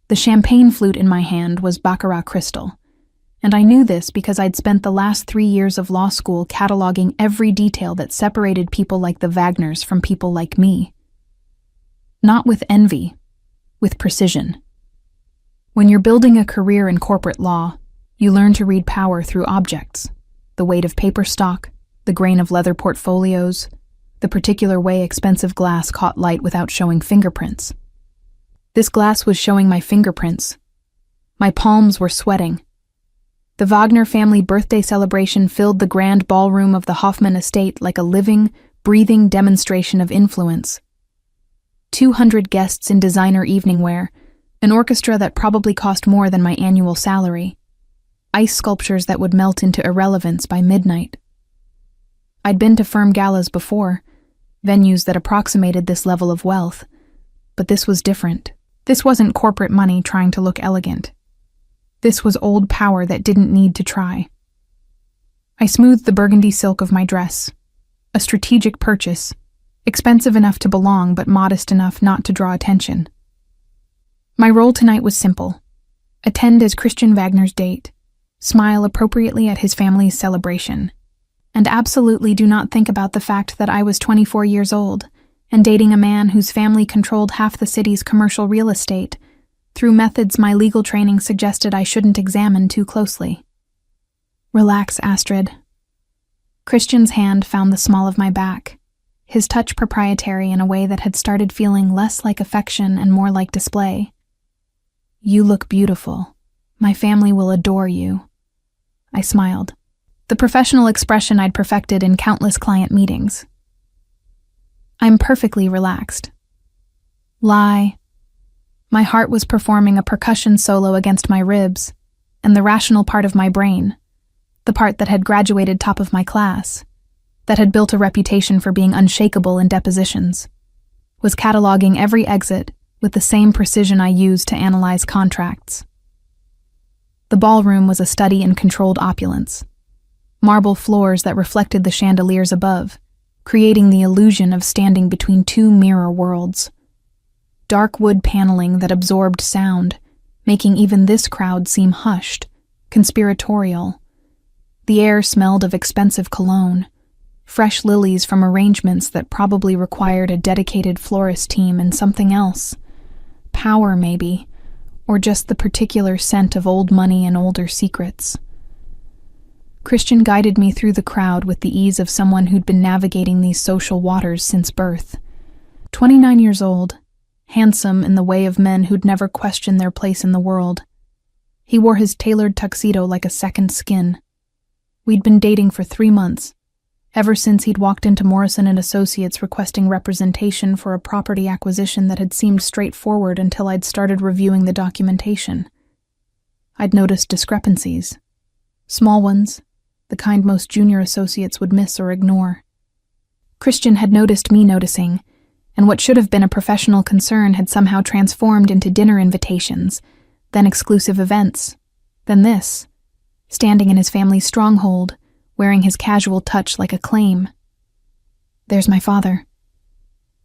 The champagne flute in my hand was baccarat crystal, and I knew this because I'd spent the last 3 years of law school cataloging every detail that separated people like the Wagners from people like me. Not with envy, with precision. When you're building a career in corporate law, you learn to read power through objects, the weight of paper stock, the grain of leather portfolios, the particular way expensive glass caught light without showing fingerprints. This glass was showing my fingerprints. My palms were sweating. The Wagner family birthday celebration filled the grand ballroom of the Hoffman estate like a living, breathing demonstration of influence. 200 guests in designer evening wear, an orchestra that probably cost more than my annual salary, ice sculptures that would melt into irrelevance by midnight. I'd been to firm galas before, venues that approximated this level of wealth, but this was different. This wasn't corporate money trying to look elegant. This was old power that didn't need to try. I smoothed the burgundy silk of my dress, a strategic purchase, expensive enough to belong but modest enough not to draw attention. My role tonight was simple: attend as Christian Wagner's date, smile appropriately at his family's celebration, and absolutely do not think about the fact that I was 24 years old and dating a man whose family controlled half the city's commercial real estate through methods my legal training suggested I shouldn't examine too closely. Relax, Astrid. Christian's hand found the small of my back, his touch proprietary in a way that had started feeling less like affection and more like display. You look beautiful. My family will adore you. I smiled, the professional expression I'd perfected in countless client meetings. I'm perfectly relaxed. Lie. My heart was performing a percussion solo against my ribs, and the rational part of my brain, the part that had graduated top of my class, that had built a reputation for being unshakable in depositions, was cataloging every exit with the same precision I used to analyze contracts. The ballroom was a study in controlled opulence. Marble floors that reflected the chandeliers above, creating the illusion of standing between two mirror worlds. Dark wood paneling that absorbed sound, making even this crowd seem hushed, conspiratorial. The air smelled of expensive cologne, fresh lilies from arrangements that probably required a dedicated florist team, and something else. Power, maybe, or just the particular scent of old money and older secrets. Christian guided me through the crowd with the ease of someone who'd been navigating these social waters since birth. 29 years old, handsome in the way of men who'd never questioned their place in the world. He wore his tailored tuxedo like a second skin. We'd been dating for 3 months, ever since he'd walked into Morrison & Associates requesting representation for a property acquisition that had seemed straightforward until I'd started reviewing the documentation. I'd noticed discrepancies. Small ones, the kind most junior associates would miss or ignore. Christian had noticed me noticing, and what should have been a professional concern had somehow transformed into dinner invitations, then exclusive events, then this, standing in his family's stronghold, wearing his casual touch like a claim. There's my father.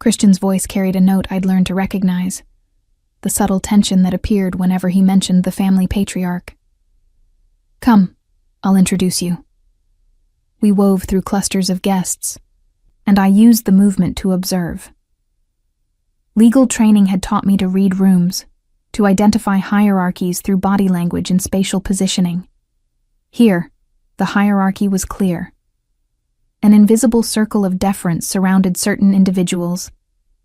Christian's voice carried a note I'd learned to recognize, the subtle tension that appeared whenever he mentioned the family patriarch. Come, I'll introduce you. We wove through clusters of guests, and I used the movement to observe. Legal training had taught me to read rooms, to identify hierarchies through body language and spatial positioning. Here, the hierarchy was clear. An invisible circle of deference surrounded certain individuals,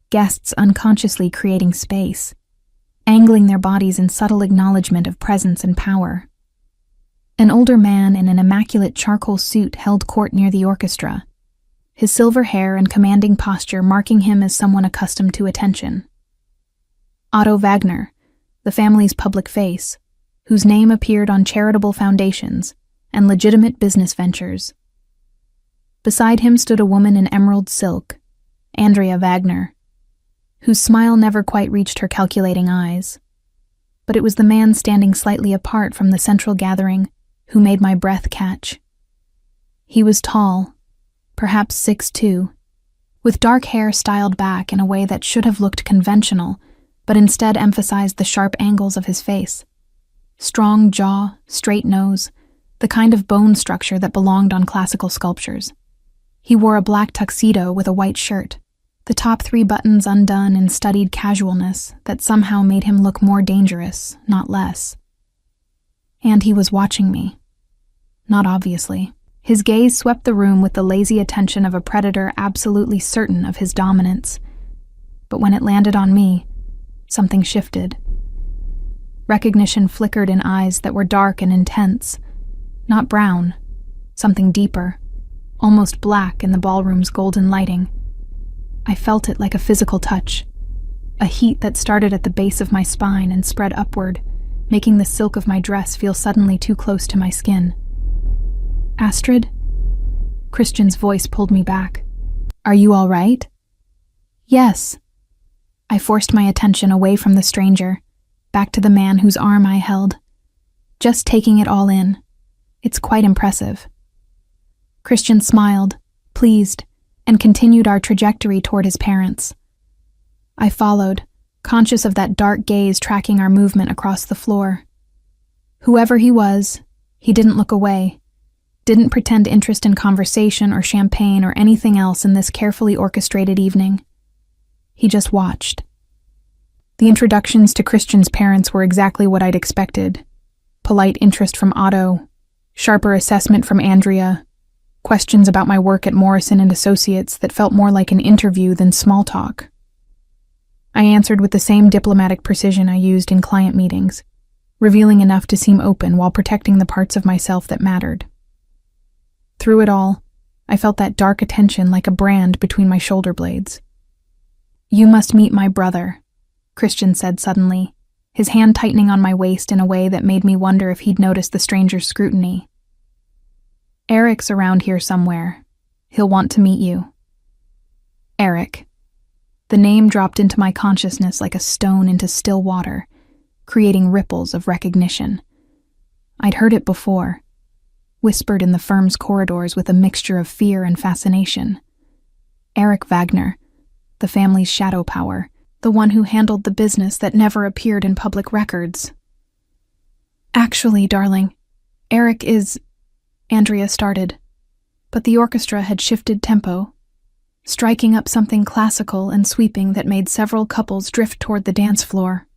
guests unconsciously creating space, angling their bodies in subtle acknowledgement of presence and power. An older man in an immaculate charcoal suit held court near the orchestra, his silver hair and commanding posture marking him as someone accustomed to attention. Otto Wagner, the family's public face, whose name appeared on charitable foundations and legitimate business ventures. Beside him stood a woman in emerald silk, Andrea Wagner, whose smile never quite reached her calculating eyes. But it was the man standing slightly apart from the central gathering who made my breath catch. He was tall, perhaps 6'2", with dark hair styled back in a way that should have looked conventional, but instead emphasized the sharp angles of his face. Strong jaw, straight nose, the kind of bone structure that belonged on classical sculptures. He wore a black tuxedo with a white shirt, the top 3 buttons undone in studied casualness that somehow made him look more dangerous, not less. And he was watching me. Not obviously. His gaze swept the room with the lazy attention of a predator absolutely certain of his dominance. But when it landed on me, something shifted. Recognition flickered in eyes that were dark and intense. Not brown, something deeper, almost black in the ballroom's golden lighting. I felt it like a physical touch, a heat that started at the base of my spine and spread upward, making the silk of my dress feel suddenly too close to my skin. "Astrid?" Christian's voice pulled me back. "Are you all right?" "Yes." I forced my attention away from the stranger, back to the man whose arm I held. Just taking it all in. It's quite impressive. Christian smiled, pleased, and continued our trajectory toward his parents. I followed, conscious of that dark gaze tracking our movement across the floor. Whoever he was, he didn't look away, didn't pretend interest in conversation or champagne or anything else in this carefully orchestrated evening. He just watched. The introductions to Christian's parents were exactly what I'd expected. Polite interest from Otto, sharper assessment from Andrea, questions about my work at Morrison and Associates that felt more like an interview than small talk. I answered with the same diplomatic precision I used in client meetings, revealing enough to seem open while protecting the parts of myself that mattered. Through it all, I felt that dark attention like a brand between my shoulder blades. "You must meet my brother," Christian said suddenly, his hand tightening on my waist in a way that made me wonder if he'd noticed the stranger's scrutiny. "Eric's around here somewhere. He'll want to meet you." Eric. The name dropped into my consciousness like a stone into still water, creating ripples of recognition. I'd heard it before, whispered in the firm's corridors with a mixture of fear and fascination. Eric Wagner, the family's shadow power, the one who handled the business that never appeared in public records. "Actually, darling, Eric is..." Andrea started, but the orchestra had shifted tempo, striking up something classical and sweeping that made several couples drift toward the dance floor.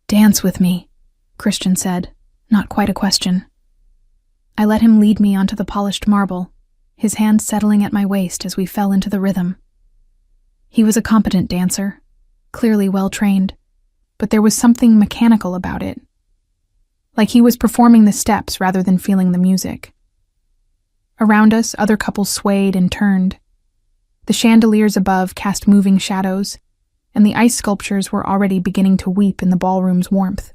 "Dance with me," Christian said, not quite a question. I let him lead me onto the polished marble, his hand settling at my waist as we fell into the rhythm. He was a competent dancer, clearly well-trained, but there was something mechanical about it. Like he was performing the steps rather than feeling the music. Around us, other couples swayed and turned. The chandeliers above cast moving shadows, and the ice sculptures were already beginning to weep in the ballroom's warmth.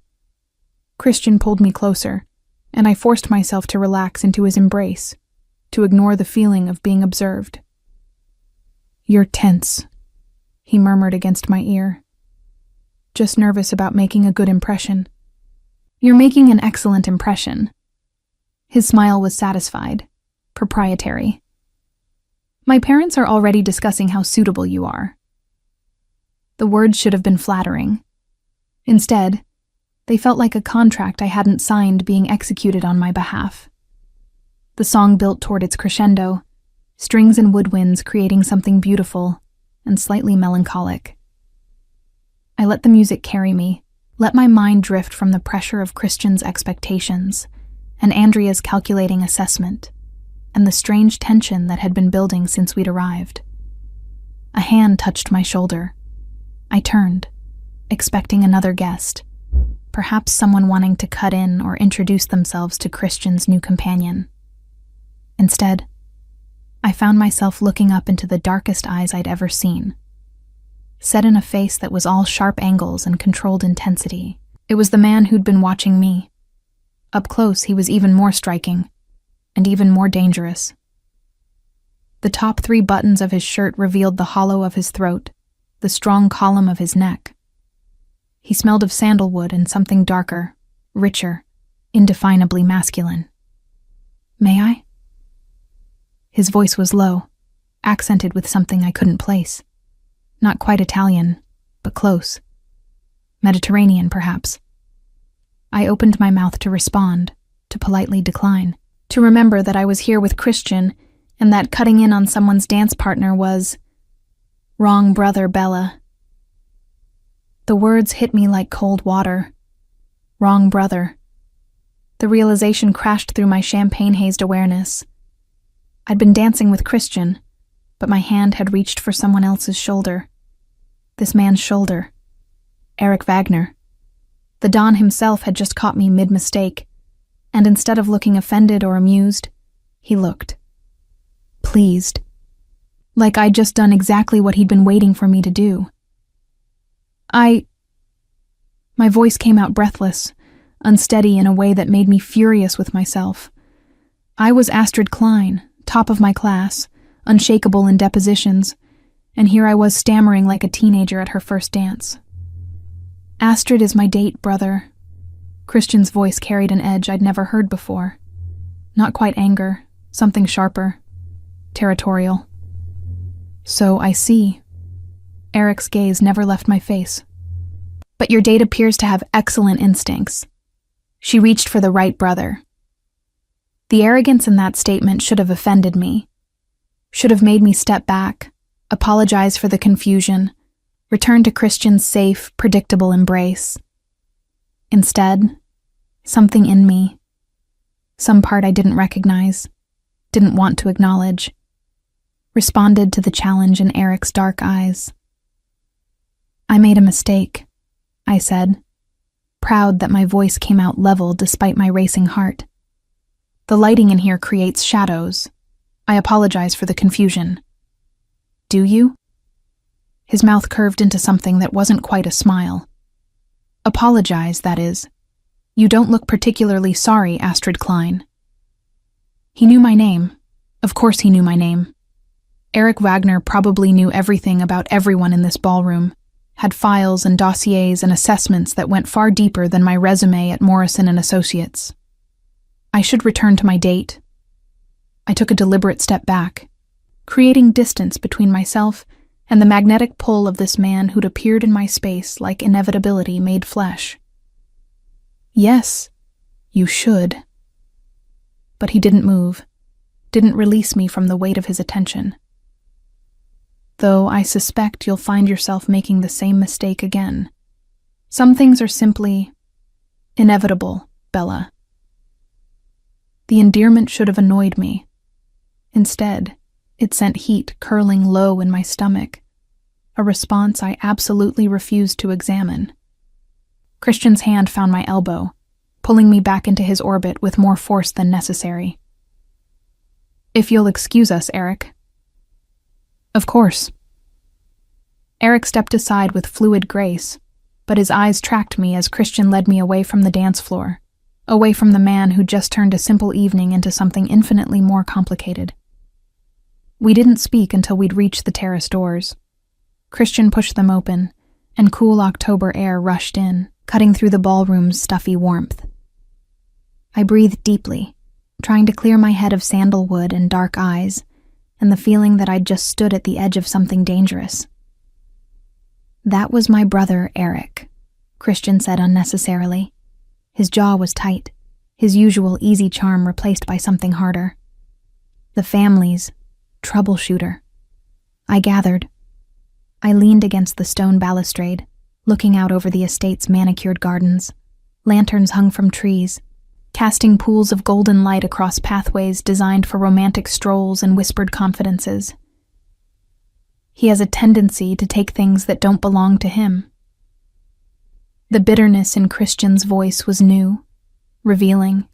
Christian pulled me closer, and I forced myself to relax into his embrace, to ignore the feeling of being observed. "You're tense," he murmured against my ear. "Just nervous about making a good impression." "You're making an excellent impression." His smile was satisfied, proprietary. "My parents are already discussing how suitable you are." The words should have been flattering. Instead, they felt like a contract I hadn't signed being executed on my behalf. The song built toward its crescendo, strings and woodwinds creating something beautiful and slightly melancholic. I let the music carry me, let my mind drift from the pressure of Christian's expectations and Andrea's calculating assessment, and the strange tension that had been building since we'd arrived. A hand touched my shoulder. I turned, expecting another guest, perhaps someone wanting to cut in or introduce themselves to Christian's new companion. Instead, I found myself looking up into the darkest eyes I'd ever seen. Set in a face that was all sharp angles and controlled intensity, it was the man who'd been watching me. Up close, he was even more striking, and even more dangerous. The top 3 buttons of his shirt revealed the hollow of his throat, the strong column of his neck. He smelled of sandalwood and something darker, richer, indefinably masculine. "May I?" His voice was low, accented with something I couldn't place. Not quite Italian, but close. Mediterranean, perhaps. I opened my mouth to respond, to politely decline, to remember that I was here with Christian and that cutting in on someone's dance partner was wrong, brother Bella. The words hit me like cold water. Wrong brother. The realization crashed through my champagne-hazed awareness. I'd been dancing with Christian, but my hand had reached for someone else's shoulder. This man's shoulder. Eric Wagner. The Don himself had just caught me mid-mistake, and instead of looking offended or amused, he looked pleased. Like I'd just done exactly what he'd been waiting for me to do. My voice came out breathless, unsteady in a way that made me furious with myself. I was Astrid Klein, top of my class, unshakable in depositions, and here I was stammering like a teenager at her first dance. Astrid is my date, brother. Christian's voice carried an edge I'd never heard before. Not quite anger, something sharper. Territorial. So I see. Eric's gaze never left my face. But your date appears to have excellent instincts. She reached for the right brother. The arrogance in that statement should have offended me. Should have made me step back, apologize for the confusion, return to Christian's safe, predictable embrace. Instead, something in me, some part I didn't recognize, didn't want to acknowledge, responded to the challenge in Eric's dark eyes. I made a mistake, I said, proud that my voice came out level despite my racing heart. The lighting in here creates shadows. I apologize for the confusion. Do you? His mouth curved into something that wasn't quite a smile. Apologize, that is. You don't look particularly sorry, Astrid Klein. He knew my name. Of course he knew my name. Eric Wagner probably knew everything about everyone in this ballroom, had files and dossiers and assessments that went far deeper than my resume at Morrison and Associates. I should return to my date. I took a deliberate step back, creating distance between myself and the magnetic pull of this man who'd appeared in my space like inevitability made flesh. Yes, you should. But he didn't move, didn't release me from the weight of his attention. Though I suspect you'll find yourself making the same mistake again. Some things are simply inevitable, Bella. The endearment should have annoyed me. Instead, it sent heat curling low in my stomach, a response I absolutely refused to examine. Christian's hand found my elbow, pulling me back into his orbit with more force than necessary. If you'll excuse us, Eric. Of course. Eric stepped aside with fluid grace, but his eyes tracked me as Christian led me away from the dance floor, away from the man who just turned a simple evening into something infinitely more complicated. We didn't speak until we'd reached the terrace doors. Christian pushed them open, and cool October air rushed in, cutting through the ballroom's stuffy warmth. I breathed deeply, trying to clear my head of sandalwood and dark eyes, and the feeling that I'd just stood at the edge of something dangerous. That was my brother, Eric, Christian said unnecessarily. His jaw was tight, his usual easy charm replaced by something harder. The family's troubleshooter. I gathered. I leaned against the stone balustrade, looking out over the estate's manicured gardens. Lanterns hung from trees, casting pools of golden light across pathways designed for romantic strolls and whispered confidences. He has a tendency to take things that don't belong to him. The bitterness in Christian's voice was new, revealing.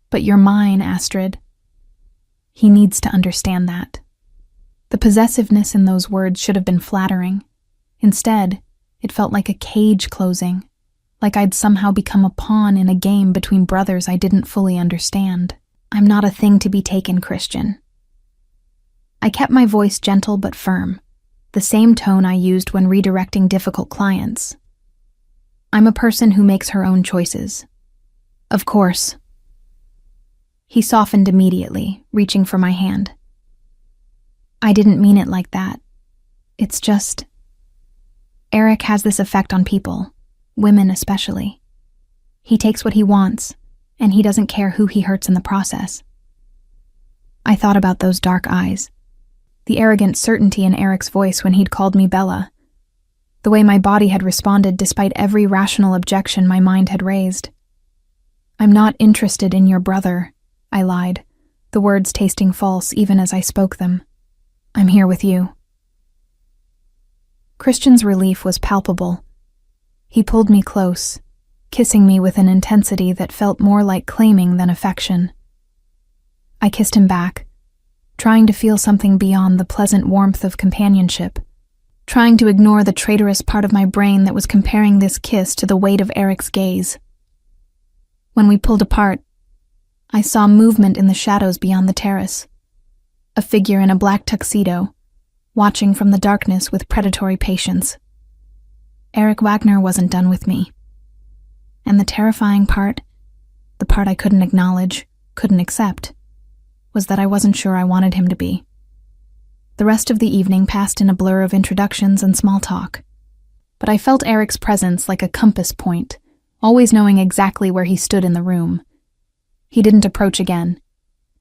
But you're mine, Astrid. He needs to understand that. The possessiveness in those words should have been flattering. Instead, it felt like a cage closing, like I'd somehow become a pawn in a game between brothers I didn't fully understand. I'm not a thing to be taken, Christian. I kept my voice gentle but firm, the same tone I used when redirecting difficult clients. I'm a person who makes her own choices. Of course. He softened immediately, reaching for my hand. I didn't mean it like that. It's just... Eric has this effect on people, women especially. He takes what he wants, and he doesn't care who he hurts in the process. I thought about those dark eyes, the arrogant certainty in Eric's voice when he'd called me Bella, the way my body had responded despite every rational objection my mind had raised. "I'm not interested in your brother," I lied, the words tasting false even as I spoke them. "I'm here with you." Christian's relief was palpable. He pulled me close, kissing me with an intensity that felt more like claiming than affection. I kissed him back, trying to feel something beyond the pleasant warmth of companionship, trying to ignore the traitorous part of my brain that was comparing this kiss to the weight of Eric's gaze. When we pulled apart, I saw movement in the shadows beyond the terrace, a figure in a black tuxedo, watching from the darkness with predatory patience. Eric Wagner wasn't done with me. And the terrifying part, the part I couldn't acknowledge, couldn't accept, was that I wasn't sure I wanted him to be. The rest of the evening passed in a blur of introductions and small talk. But I felt Eric's presence like a compass point, always knowing exactly where he stood in the room. He didn't approach again,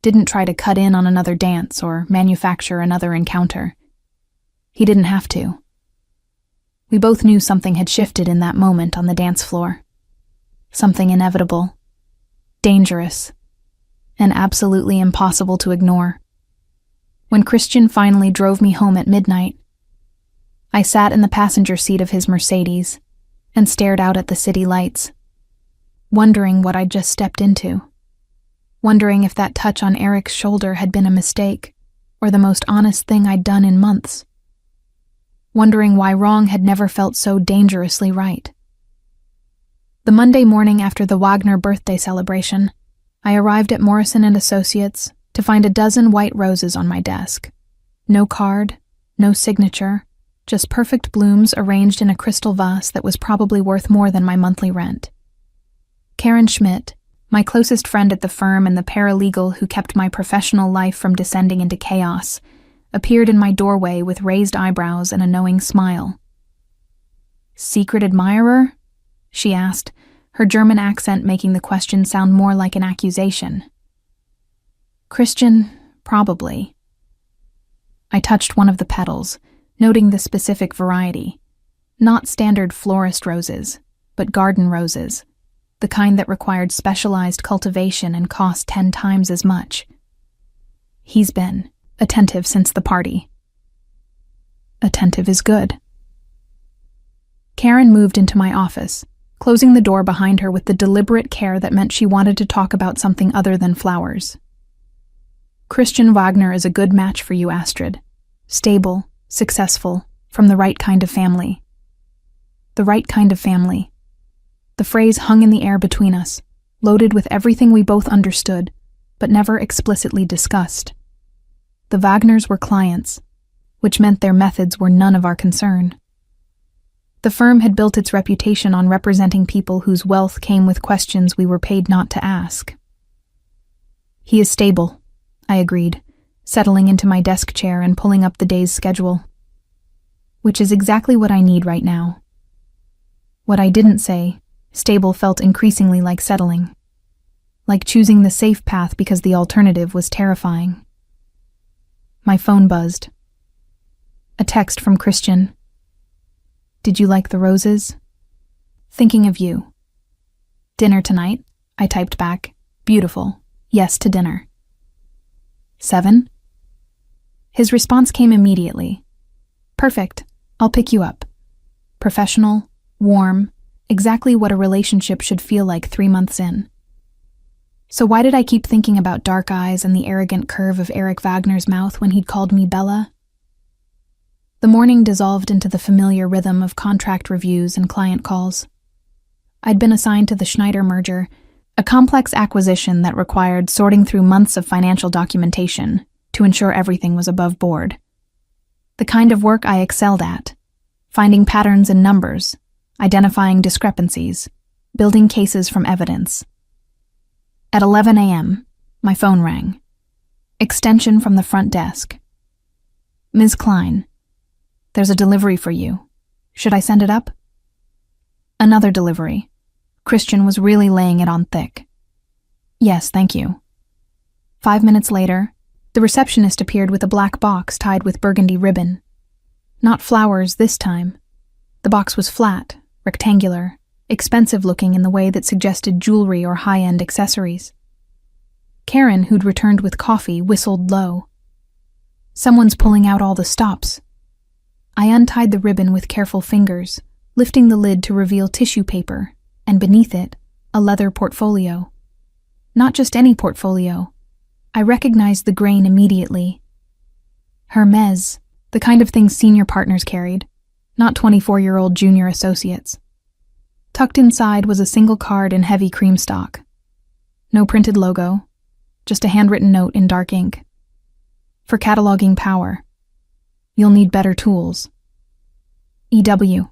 didn't try to cut in on another dance or manufacture another encounter. He didn't have to. We both knew something had shifted in that moment on the dance floor. Something inevitable, dangerous, and absolutely impossible to ignore. When Christian finally drove me home at midnight, I sat in the passenger seat of his Mercedes and stared out at the city lights, wondering what I'd just stepped into, wondering if that touch on Eric's shoulder had been a mistake or the most honest thing I'd done in months, wondering why wrong had never felt so dangerously right. The Monday morning after the Wagner birthday celebration, I arrived at Morrison & Associates to find a dozen white roses on my desk. No card, no signature, just perfect blooms arranged in a crystal vase that was probably worth more than my monthly rent. Karen Schmidt, my closest friend at the firm and the paralegal who kept my professional life from descending into chaos, appeared in my doorway with raised eyebrows and a knowing smile. "Secret admirer?" she asked, her German accent making the question sound more like an accusation. "Christian, probably." I touched one of the petals, noting the specific variety. Not standard florist roses, but garden roses, the kind that required specialized cultivation and cost 10 times as much. "He's been attentive since the party." "Attentive is good." Karen moved into my office, closing the door behind her with the deliberate care that meant she wanted to talk about something other than flowers. "Christian Wagner is a good match for you, Astrid. Stable, successful, from the right kind of family." The right kind of family. The phrase hung in the air between us, loaded with everything we both understood, but never explicitly discussed. The Wagners were clients, which meant their methods were none of our concern. The firm had built its reputation on representing people whose wealth came with questions we were paid not to ask. "He is stable," I agreed, settling into my desk chair and pulling up the day's schedule. "Which is exactly what I need right now." What I didn't say, stable felt increasingly like settling, like choosing the safe path because the alternative was terrifying. My phone buzzed. A text from Christian. "Did you like the roses? Thinking of you." "Dinner tonight?" I typed back. "Beautiful. Yes to dinner." 7? His response came immediately. "Perfect. I'll pick you up." Professional, warm, exactly what a relationship should feel like 3 months in. So why did I keep thinking about dark eyes and the arrogant curve of Eric Wagner's mouth when he'd called me Bella? The morning dissolved into the familiar rhythm of contract reviews and client calls. I'd been assigned to the Schneider merger, a complex acquisition that required sorting through months of financial documentation to ensure everything was above board. The kind of work I excelled at, finding patterns in numbers, identifying discrepancies, building cases from evidence. At 11 a.m., my phone rang. Extension from the front desk. "Ms. Klein, there's a delivery for you. Should I send it up? Another delivery. Christian was really laying it on thick. Yes, thank you. 5 minutes later, the receptionist appeared with a black box tied with burgundy ribbon. Not flowers this time. The box was flat, rectangular, expensive-looking in the way that suggested jewelry or high-end accessories. Karen, who'd returned with coffee, whistled low. Someone's pulling out all the stops. I untied the ribbon with careful fingers, lifting the lid to reveal tissue paper, and beneath it, a leather portfolio. Not just any portfolio. I recognized the grain immediately. Hermes, the kind of thing senior partners carried, not 24-year-old junior associates. Tucked inside was a single card in heavy cream stock. No printed logo, just a handwritten note in dark ink. For cataloging power, you'll need better tools. E.W.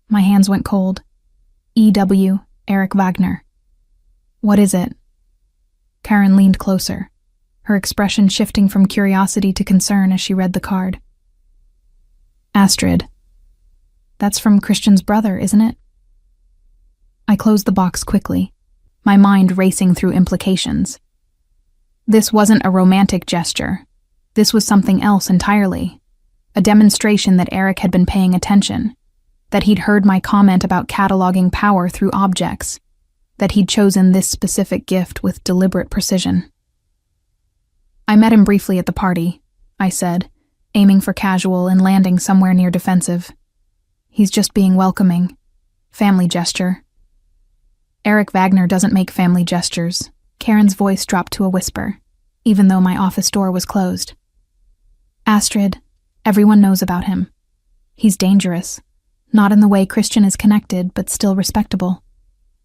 My hands went cold. E.W. Eric Wagner. What is it? Karen leaned closer, her expression shifting from curiosity to concern as she read the card. Astrid. That's from Christian's brother, isn't it? I closed the box quickly, my mind racing through implications. This wasn't a romantic gesture. This was something else entirely. A demonstration that Eric had been paying attention, that he'd heard my comment about cataloging power through objects, that he'd chosen this specific gift with deliberate precision. I met him briefly at the party, I said, aiming for casual and landing somewhere near defensive. He's just being welcoming. Family gesture. Eric Wagner doesn't make family gestures. Karen's voice dropped to a whisper, even though my office door was closed. Astrid, everyone knows about him. He's dangerous. Not in the way Christian is connected, but still respectable.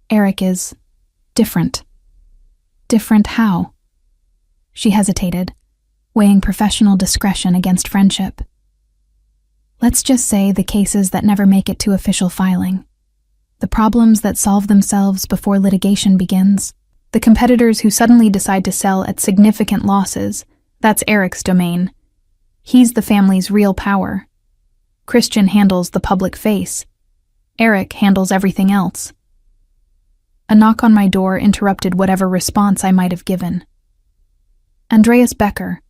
Eric is different. Different how? She hesitated, weighing professional discretion against friendship. Let's just say the cases that never make it to official filing. The problems that solve themselves before litigation begins. The competitors who suddenly decide to sell at significant losses. That's Eric's domain. He's the family's real power. Christian handles the public face. Eric handles everything else. A knock on my door interrupted whatever response I might have given. Andreas Becker,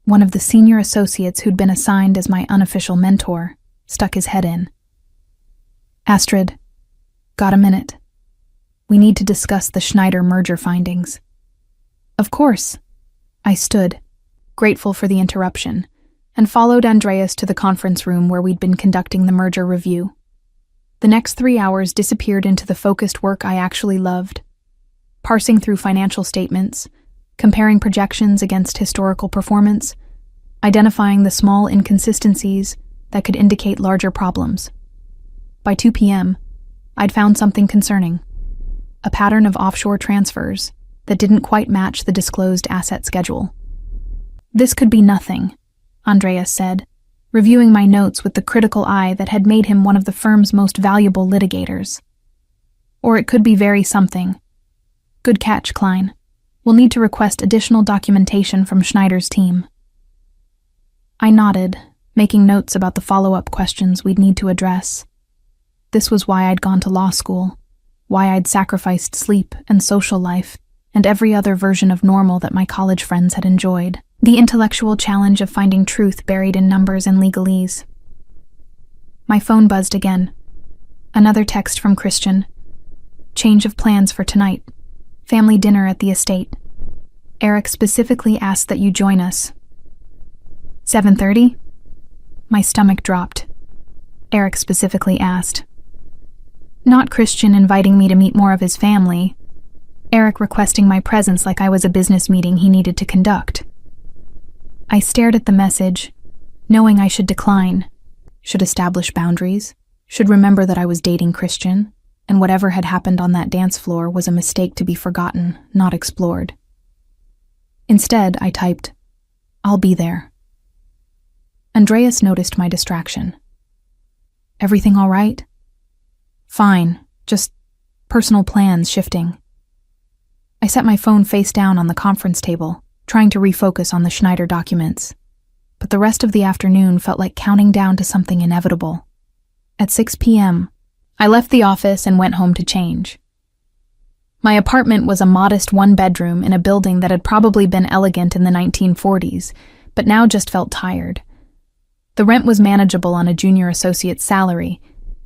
one of the senior associates who'd been assigned as my unofficial mentor, stuck his head in. Astrid, got a minute? We need to discuss the Schneider merger findings. Of course. I stood, grateful for the interruption, and followed Andreas to the conference room where we'd been conducting the merger review. The next 3 hours disappeared into the focused work I actually loved. Parsing through financial statements, comparing projections against historical performance, identifying the small inconsistencies that could indicate larger problems. By 2 p.m., I'd found something concerning. A pattern of offshore transfers that didn't quite match the disclosed asset schedule. This could be nothing, Andreas said, reviewing my notes with the critical eye that had made him one of the firm's most valuable litigators. Or it could be very something. Good catch, Klein. We'll need to request additional documentation from Schneider's team. I nodded, making notes about the follow-up questions we'd need to address. This was why I'd gone to law school, why I'd sacrificed sleep and social life, and every other version of normal that my college friends had enjoyed. The intellectual challenge of finding truth buried in numbers and legalese. My phone buzzed again. Another text from Christian. Change of plans for tonight. Family dinner at the estate. Eric specifically asked that you join us. 7:30? My stomach dropped. Eric specifically asked. Not Christian inviting me to meet more of his family. Eric requesting my presence like I was a business meeting he needed to conduct. I stared at the message, knowing I should decline, should establish boundaries, should remember that I was dating Christian, and whatever had happened on that dance floor was a mistake to be forgotten, not explored. Instead, I typed, I'll be there. Andreas noticed my distraction. Everything all right? Fine, just personal plans shifting. I set my phone face down on the conference table, trying to refocus on the Schneider documents, but the rest of the afternoon felt like counting down to something inevitable. At 6 p.m., I left the office and went home to change. My apartment was a modest one-bedroom in a building that had probably been elegant in the 1940s, but now just felt tired. The rent was manageable on a junior associate's salary,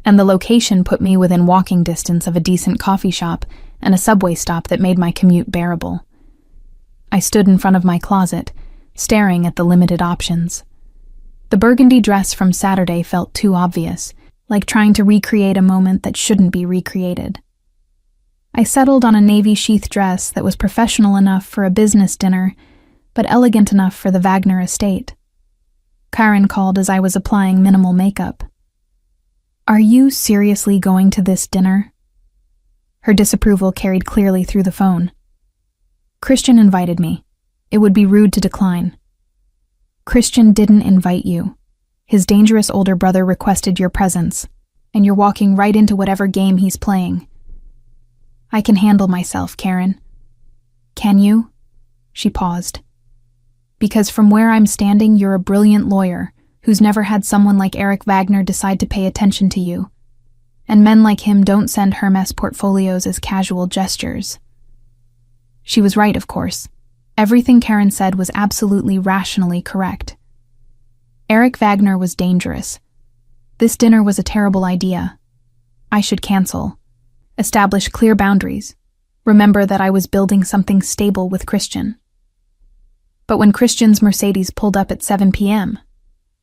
and the location put me within walking distance of a decent coffee shop and a subway stop that made my commute bearable. I stood in front of my closet, staring at the limited options. The burgundy dress from Saturday felt too obvious, like trying to recreate a moment that shouldn't be recreated. I settled on a navy sheath dress that was professional enough for a business dinner, but elegant enough for the Wagner estate. Karen called as I was applying minimal makeup. "Are you seriously going to this dinner?" Her disapproval carried clearly through the phone. "Christian invited me. It would be rude to decline." "Christian didn't invite you. His dangerous older brother requested your presence, and you're walking right into whatever game he's playing." "I can handle myself, Karen." "Can you?" She paused. "Because from where I'm standing, you're a brilliant lawyer who's never had someone like Eric Wagner decide to pay attention to you. And men like him don't send Hermes portfolios as casual gestures." She was right, of course. Everything Karen said was absolutely rationally correct. Eric Wagner was dangerous. This dinner was a terrible idea. I should cancel. Establish clear boundaries. Remember that I was building something stable with Christian. But when Christian's Mercedes pulled up at 7 p.m.,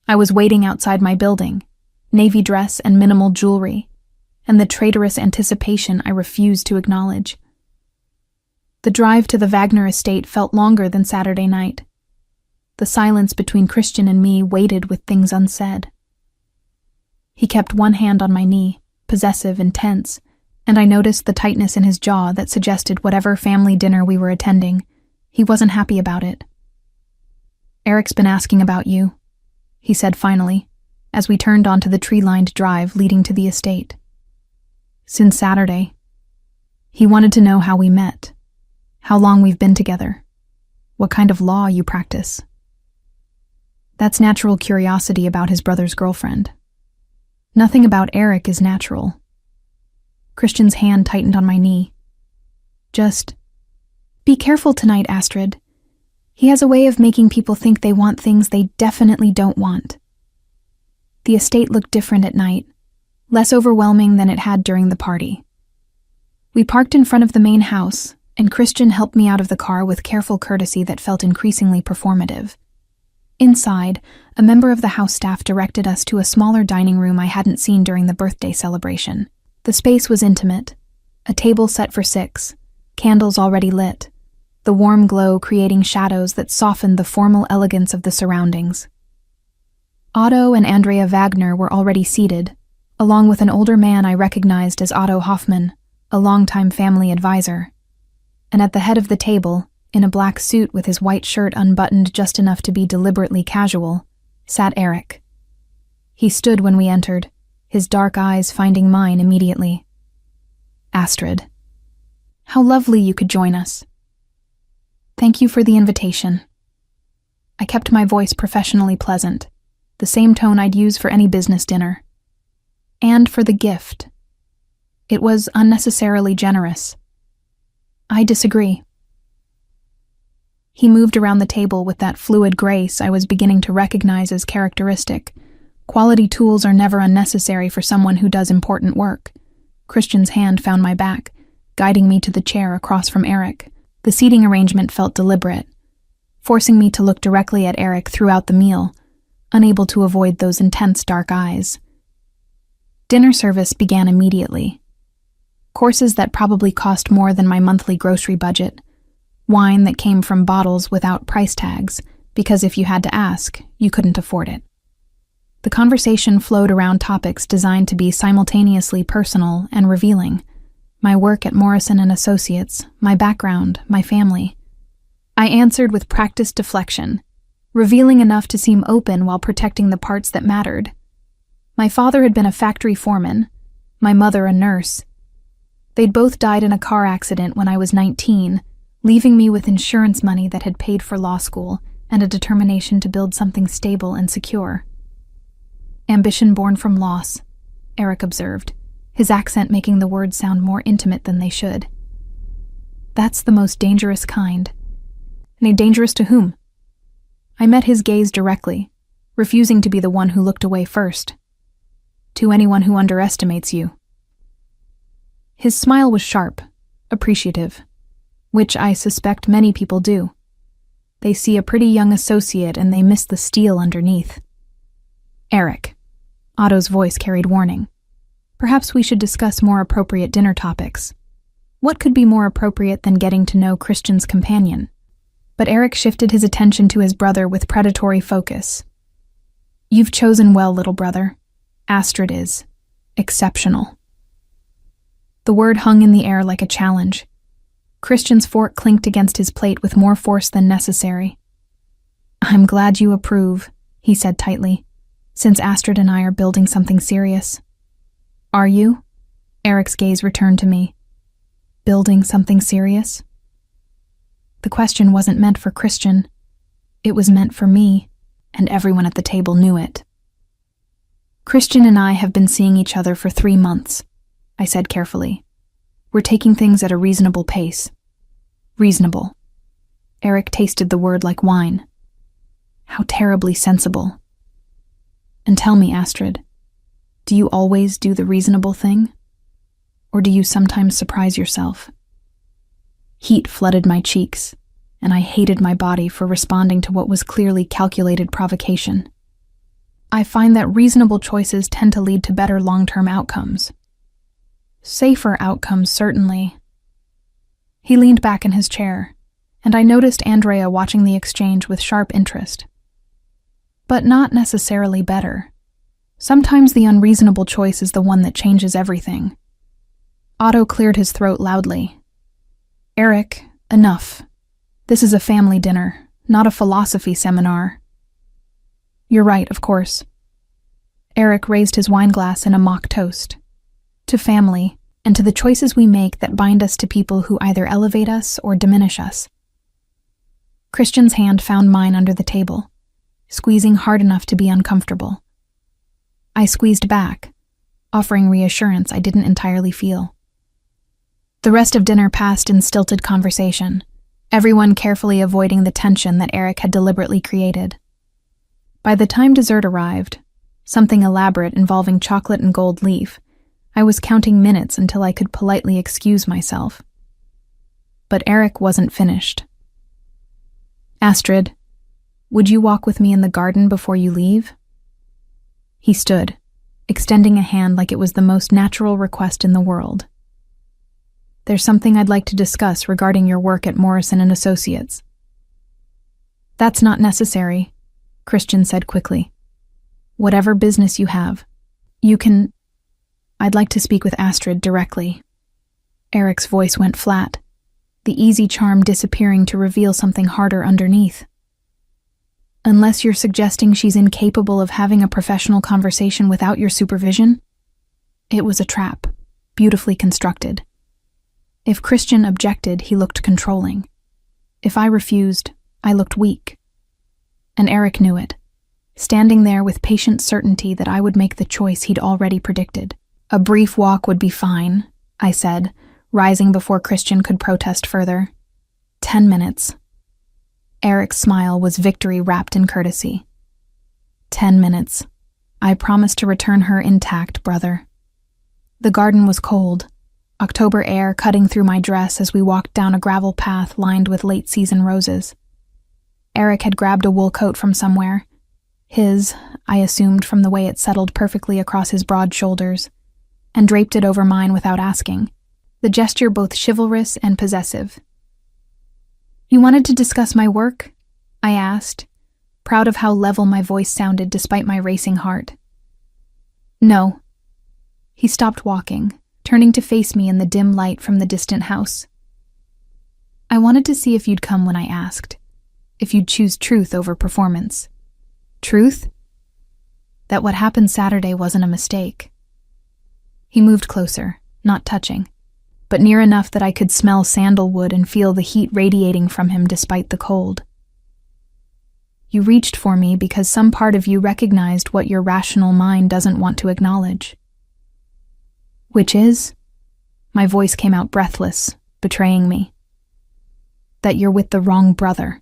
I was waiting outside my building, navy dress and minimal jewelry, and the traitorous anticipation I refused to acknowledge. The drive to the Wagner estate felt longer than Saturday night. The silence between Christian and me waited with things unsaid. He kept one hand on my knee, possessive and tense, and I noticed the tightness in his jaw that suggested whatever family dinner we were attending, he wasn't happy about it. "Eric's been asking about you," he said finally, as we turned onto the tree-lined drive leading to the estate. "Since Saturday. He wanted to know how we met, how long we've been together, what kind of law you practice." That's natural curiosity about his brother's girlfriend. Nothing about Eric is natural. Christian's hand tightened on my knee. "Just be careful tonight, Astrid. He has a way of making people think they want things they definitely don't want." The estate looked different at night, less overwhelming than it had during the party. We parked in front of the main house, and Christian helped me out of the car with careful courtesy that felt increasingly performative. Inside, a member of the house staff directed us to a smaller dining room I hadn't seen during the birthday celebration. The space was intimate, a table set for 6, candles already lit, the warm glow creating shadows that softened the formal elegance of the surroundings. Otto and Andrea Wagner were already seated, along with an older man I recognized as Otto Hoffmann, a longtime family advisor. And at the head of the table, in a black suit with his white shirt unbuttoned just enough to be deliberately casual, sat Eric. He stood when we entered, his dark eyes finding mine immediately. "Astrid, how lovely you could join us. Thank you for the invitation." I kept my voice professionally pleasant, the same tone I'd use for any business dinner. "And for the gift. It was unnecessarily generous." "I disagree." He moved around the table with that fluid grace I was beginning to recognize as characteristic. Quality tools are never unnecessary for someone who does important work. Christian's hand found my back, guiding me to the chair across from Eric. The seating arrangement felt deliberate, forcing me to look directly at Eric throughout the meal, unable to avoid those intense dark eyes. Dinner service began immediately. Courses that probably cost more than my monthly grocery budget. Wine that came from bottles without price tags, because if you had to ask, you couldn't afford it. The conversation flowed around topics designed to be simultaneously personal and revealing. My work at Morrison & Associates, my background, my family. I answered with practiced deflection, revealing enough to seem open while protecting the parts that mattered. My father had been a factory foreman, my mother a nurse. They'd both died in a car accident when I was 19, leaving me with insurance money that had paid for law school and a determination to build something stable and secure. Ambition born from loss, Eric observed, his accent making the words sound more intimate than they should. That's the most dangerous kind. And dangerous to whom? I met his gaze directly, refusing to be the one who looked away first. To anyone who underestimates you. His smile was sharp, appreciative, which I suspect many people do. They see a pretty young associate and they miss the steel underneath. Eric. Otto's voice carried warning. Perhaps we should discuss more appropriate dinner topics. What could be more appropriate than getting to know Christian's companion? But Eric shifted his attention to his brother with predatory focus. You've chosen well, little brother. Astrid is exceptional. The word hung in the air like a challenge. Christian's fork clinked against his plate with more force than necessary. I'm glad you approve, he said tightly, since Astrid and I are building something serious. Are you? Eric's gaze returned to me. Building something serious? The question wasn't meant for Christian. It was meant for me, and everyone at the table knew it. Christian and I have been seeing each other for 3 months, I said carefully. We're taking things at a reasonable pace. Reasonable. Eric tasted the word like wine. How terribly sensible. And tell me, Astrid, do you always do the reasonable thing? Or do you sometimes surprise yourself? Heat flooded my cheeks, and I hated my body for responding to what was clearly calculated provocation. I find that reasonable choices tend to lead to better long-term outcomes. Safer outcomes, certainly. He leaned back in his chair, and I noticed Andrea watching the exchange with sharp interest. But not necessarily better. Sometimes the unreasonable choice is the one that changes everything. Otto cleared his throat loudly. Eric, enough. This is a family dinner, not a philosophy seminar. You're right, of course. Eric raised his wineglass in a mock toast. To family, and to the choices we make that bind us to people who either elevate us or diminish us. Christian's hand found mine under the table, squeezing hard enough to be uncomfortable. I squeezed back, offering reassurance I didn't entirely feel. The rest of dinner passed in stilted conversation, everyone carefully avoiding the tension that Eric had deliberately created. By the time dessert arrived, something elaborate involving chocolate and gold leaf, I was counting minutes until I could politely excuse myself. But Eric wasn't finished. Astrid, would you walk with me in the garden before you leave? He stood, extending a hand like it was the most natural request in the world. There's something I'd like to discuss regarding your work at Morrison & Associates. That's not necessary, Christian said quickly. Whatever business you have, you can... I'd like to speak with Astrid directly. Eric's voice went flat, the easy charm disappearing to reveal something harder underneath. Unless you're suggesting she's incapable of having a professional conversation without your supervision? It was a trap, beautifully constructed. If Christian objected, he looked controlling. If I refused, I looked weak. And Eric knew it, standing there with patient certainty that I would make the choice he'd already predicted. A brief walk would be fine, I said, rising before Christian could protest further. 10 minutes. Eric's smile was victory wrapped in courtesy. 10 minutes. I promised to return her intact, brother. The garden was cold, October air cutting through my dress as we walked down a gravel path lined with late-season roses. Eric had grabbed a wool coat from somewhere. His, I assumed from the way it settled perfectly across his broad shoulders, and draped it over mine without asking, the gesture both chivalrous and possessive. You wanted to discuss my work? I asked, proud of how level my voice sounded despite my racing heart. No. He stopped walking, turning to face me in the dim light from the distant house. I wanted to see if you'd come when I asked, if you'd choose truth over performance. Truth? That what happened Saturday wasn't a mistake. He moved closer, not touching, but near enough that I could smell sandalwood and feel the heat radiating from him despite the cold. You reached for me because some part of you recognized what your rational mind doesn't want to acknowledge. Which is? My voice came out breathless, betraying me. That you're with the wrong brother.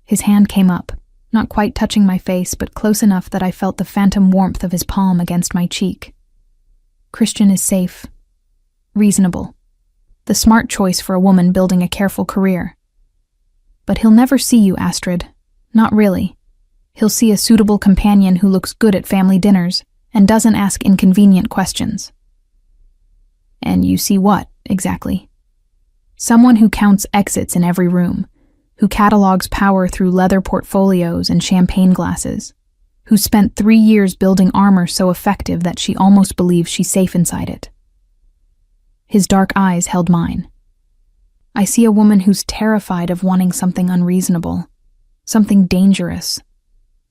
His hand came up, not quite touching my face, but close enough that I felt the phantom warmth of his palm against my cheek. Christian is safe, reasonable, the smart choice for a woman building a careful career. But he'll never see you, Astrid. Not really. He'll see a suitable companion who looks good at family dinners and doesn't ask inconvenient questions. And you see what, exactly? Someone who counts exits in every room, who catalogs power through leather portfolios and champagne glasses, who spent 3 years building armor so effective that she almost believes she's safe inside it. His dark eyes held mine. I see a woman who's terrified of wanting something unreasonable, something dangerous,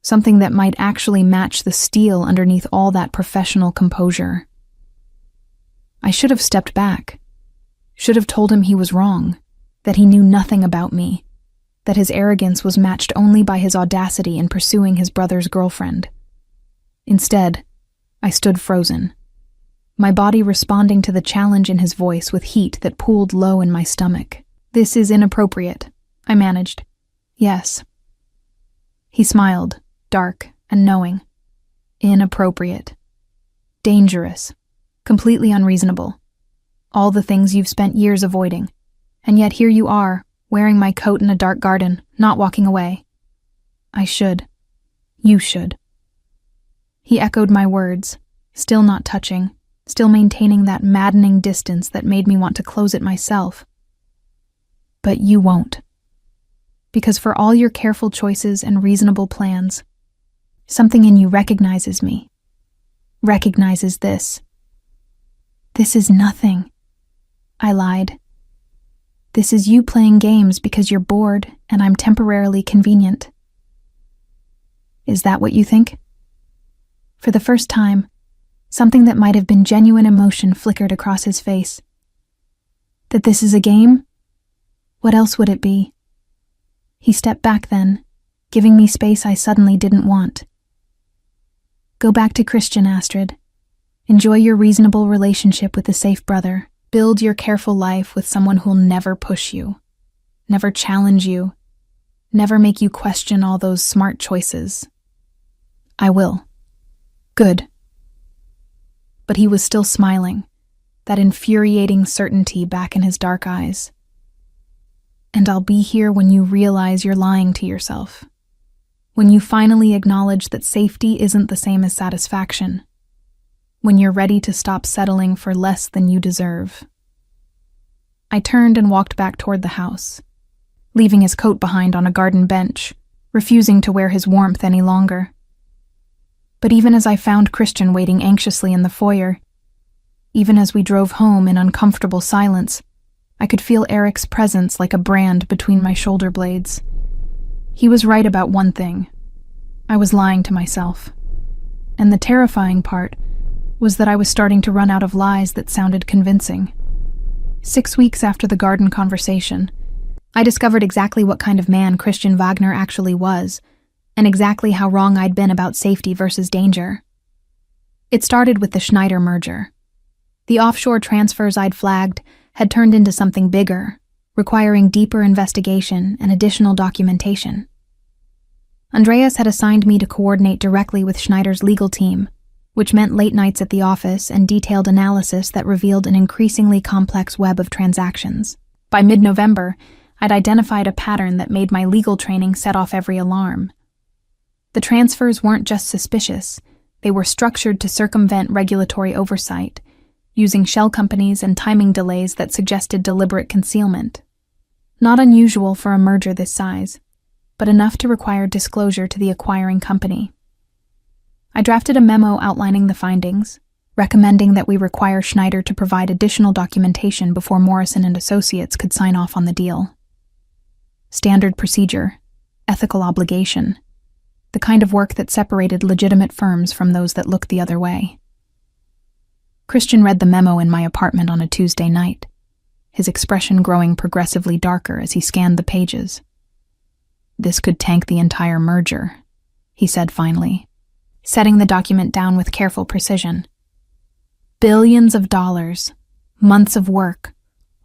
something that might actually match the steel underneath all that professional composure. I should have stepped back, should have told him he was wrong, that he knew nothing about me, that his arrogance was matched only by his audacity in pursuing his brother's girlfriend. Instead, I stood frozen, my body responding to the challenge in his voice with heat that pooled low in my stomach. This is inappropriate, I managed. Yes. He smiled, dark and knowing. Inappropriate. Dangerous. Completely unreasonable. All the things you've spent years avoiding. And yet here you are, wearing my coat in a dark garden, not walking away. I should. You should. He echoed my words, still not touching, still maintaining that maddening distance that made me want to close it myself. But you won't. Because for all your careful choices and reasonable plans, something in you recognizes me. Recognizes this. This is nothing. I lied. This is you playing games because you're bored and I'm temporarily convenient. Is that what you think? For the first time, something that might have been genuine emotion flickered across his face. That this is a game? What else would it be? He stepped back then, giving me space I suddenly didn't want. Go back to Christian, Astrid. Enjoy your reasonable relationship with a safe brother. Build your careful life with someone who'll never push you, never challenge you, never make you question all those smart choices. I will. Good. But he was still smiling, that infuriating certainty back in his dark eyes. And I'll be here when you realize you're lying to yourself, when you finally acknowledge that safety isn't the same as satisfaction, when you're ready to stop settling for less than you deserve. I turned and walked back toward the house, leaving his coat behind on a garden bench, refusing to wear his warmth any longer. But even as I found Christian waiting anxiously in the foyer, even as we drove home in uncomfortable silence, I could feel Eric's presence like a brand between my shoulder blades. He was right about one thing. I was lying to myself. And the terrifying part was that I was starting to run out of lies that sounded convincing. 6 weeks after the garden conversation, I discovered exactly what kind of man Christian Wagner actually was, and exactly how wrong I'd been about safety versus danger. It started with the Schneider merger. The offshore transfers I'd flagged had turned into something bigger, requiring deeper investigation and additional documentation. Andreas had assigned me to coordinate directly with Schneider's legal team, which meant late nights at the office and detailed analysis that revealed an increasingly complex web of transactions. By mid-November, I'd identified a pattern that made my legal training set off every alarm. The transfers weren't just suspicious, they were structured to circumvent regulatory oversight, using shell companies and timing delays that suggested deliberate concealment. Not unusual for a merger this size, but enough to require disclosure to the acquiring company. I drafted a memo outlining the findings, recommending that we require Schneider to provide additional documentation before Morrison and Associates could sign off on the deal. Standard procedure, ethical obligation, the kind of work that separated legitimate firms from those that looked the other way. Christian read the memo in my apartment on a Tuesday night, his expression growing progressively darker as he scanned the pages. "This could tank the entire merger," he said finally, setting the document down with careful precision. Billions of dollars, months of work,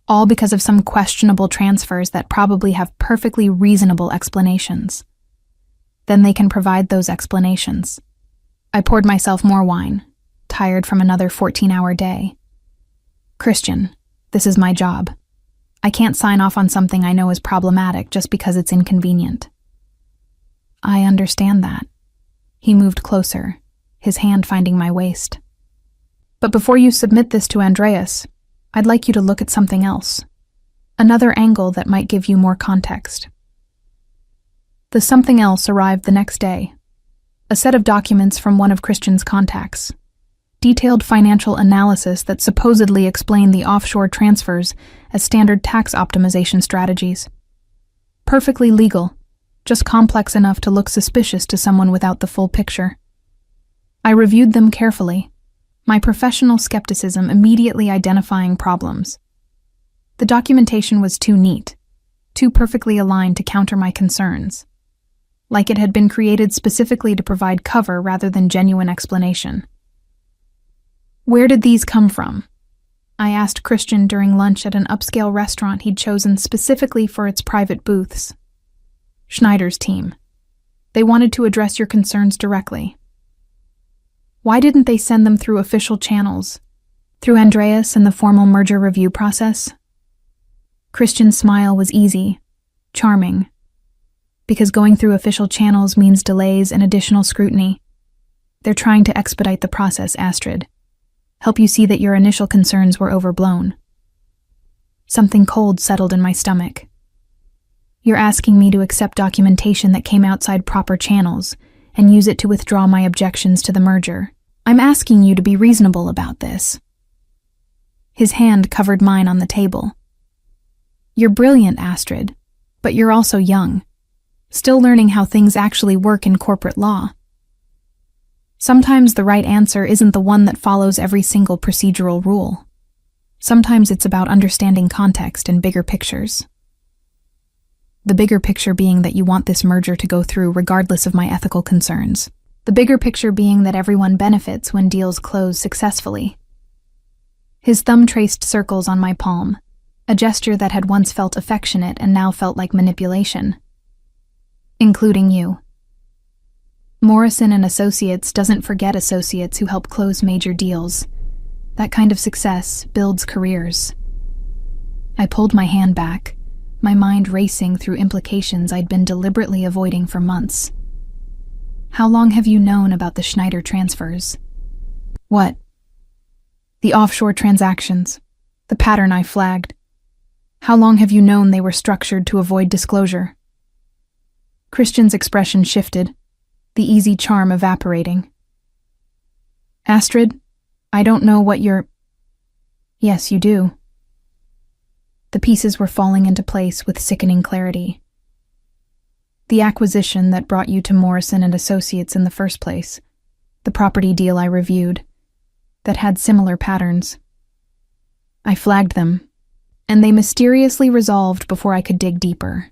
all because of some questionable transfers that probably have perfectly reasonable explanations. Then they can provide those explanations. I poured myself more wine, tired from another 14-hour day. Christian, this is my job. I can't sign off on something I know is problematic just because it's inconvenient. I understand that. He moved closer, his hand finding my waist. But before you submit this to Andreas, I'd like you to look at something else. Another angle that might give you more context. The something else arrived the next day. A set of documents from one of Christian's contacts. Detailed financial analysis that supposedly explained the offshore transfers as standard tax optimization strategies. Perfectly legal, just complex enough to look suspicious to someone without the full picture. I reviewed them carefully, my professional skepticism immediately identifying problems. The documentation was too neat, too perfectly aligned to counter my concerns, like it had been created specifically to provide cover rather than genuine explanation. Where did these come from? I asked Christian during lunch at an upscale restaurant he'd chosen specifically for its private booths. Schneider's team. They wanted to address your concerns directly. Why didn't they send them through official channels? Through Andreas and the formal merger review process? Christian's smile was easy, charming. Because going through official channels means delays and additional scrutiny. They're trying to expedite the process, Astrid. Help you see that your initial concerns were overblown. Something cold settled in my stomach. You're asking me to accept documentation that came outside proper channels and use it to withdraw my objections to the merger. I'm asking you to be reasonable about this. His hand covered mine on the table. You're brilliant, Astrid, but you're also young. Still learning how things actually work in corporate law. Sometimes the right answer isn't the one that follows every single procedural rule. Sometimes it's about understanding context and bigger pictures. The bigger picture being that you want this merger to go through regardless of my ethical concerns. The bigger picture being that everyone benefits when deals close successfully. His thumb traced circles on my palm, a gesture that had once felt affectionate and now felt like manipulation. Including you. Morrison and Associates doesn't forget associates who help close major deals. That kind of success builds careers. I pulled my hand back, my mind racing through implications I'd been deliberately avoiding for months. How long have you known about the Schneider transfers? What? The offshore transactions, the pattern I flagged. How long have you known they were structured to avoid disclosure? Christian's expression shifted, the easy charm evaporating. Astrid, I don't know what you're... Yes, you do. The pieces were falling into place with sickening clarity. The acquisition that brought you to Morrison and Associates in the first place, the property deal I reviewed, that had similar patterns. I flagged them, and they mysteriously resolved before I could dig deeper.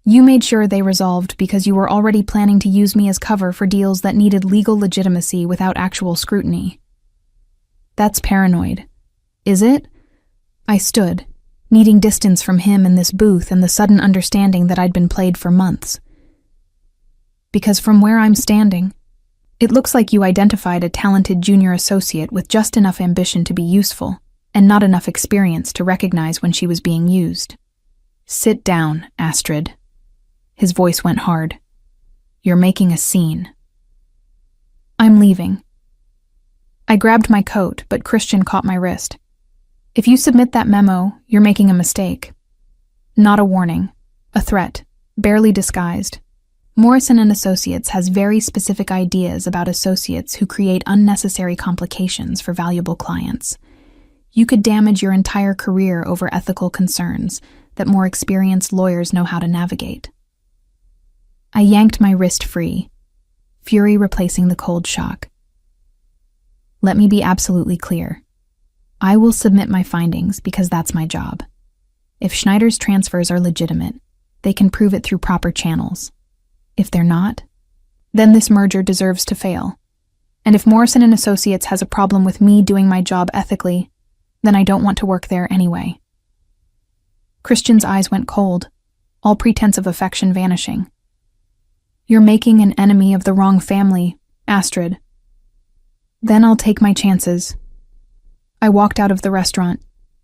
You made sure they resolved because you were already planning to use me as cover for deals that needed legal legitimacy without actual scrutiny. That's paranoid. Is it? I stood, needing distance from him in this booth and the sudden understanding that I'd been played for months. Because from where I'm standing, it looks like you identified a talented junior associate with just enough ambition to be useful and not enough experience to recognize when she was being used. Sit down, Astrid. His voice went hard. You're making a scene. I'm leaving. I grabbed my coat, but Christian caught my wrist. If you submit that memo, you're making a mistake. Not a warning, a threat, barely disguised. Morrison and Associates has very specific ideas about associates who create unnecessary complications for valuable clients. You could damage your entire career over ethical concerns that more experienced lawyers know how to navigate. I yanked my wrist free, fury replacing the cold shock. Let me be absolutely clear. I will submit my findings because that's my job. If Schneider's transfers are legitimate, they can prove it through proper channels. If they're not, then this merger deserves to fail. And if Morrison and Associates has a problem with me doing my job ethically, then I don't want to work there anyway. Christian's eyes went cold, all pretense of affection vanishing. You're making an enemy of the wrong family, Astrid. Then I'll take my chances. I walked out of the restaurant,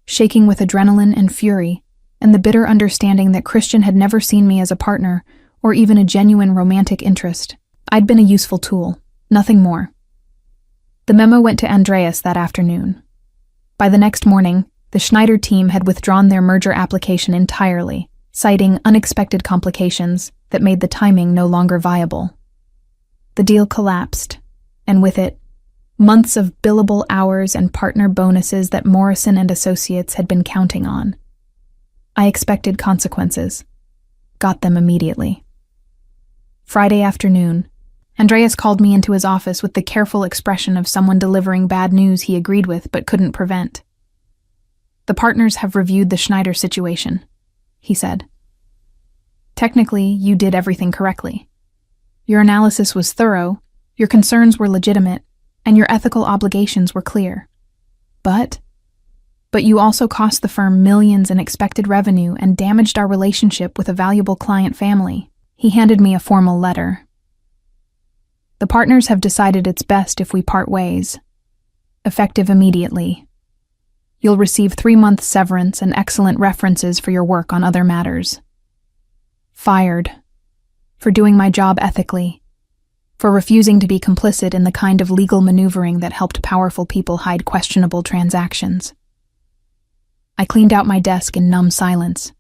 shaking with adrenaline and fury, and the bitter understanding that Christian had never seen me as a partner or even a genuine romantic interest. I'd been a useful tool, nothing more. The memo went to Andreas that afternoon. By the next morning, the Schneider team had withdrawn their merger application entirely, citing unexpected complications that made the timing no longer viable. The deal collapsed, and with it, months of billable hours and partner bonuses that Morrison and Associates had been counting on. I expected consequences. Got them immediately. Friday afternoon, Andreas called me into his office with the careful expression of someone delivering bad news he agreed with but couldn't prevent. The partners have reviewed the Schneider situation, he said. Technically, you did everything correctly. Your analysis was thorough, your concerns were legitimate, and your ethical obligations were clear. But you also cost the firm millions in expected revenue and damaged our relationship with a valuable client family. He handed me a formal letter. The partners have decided it's best if we part ways. Effective immediately. You'll receive 3-month severance and excellent references for your work on other matters. Fired. For doing my job ethically. For refusing to be complicit in the kind of legal maneuvering that helped powerful people hide questionable transactions. I cleaned out my desk in numb silence,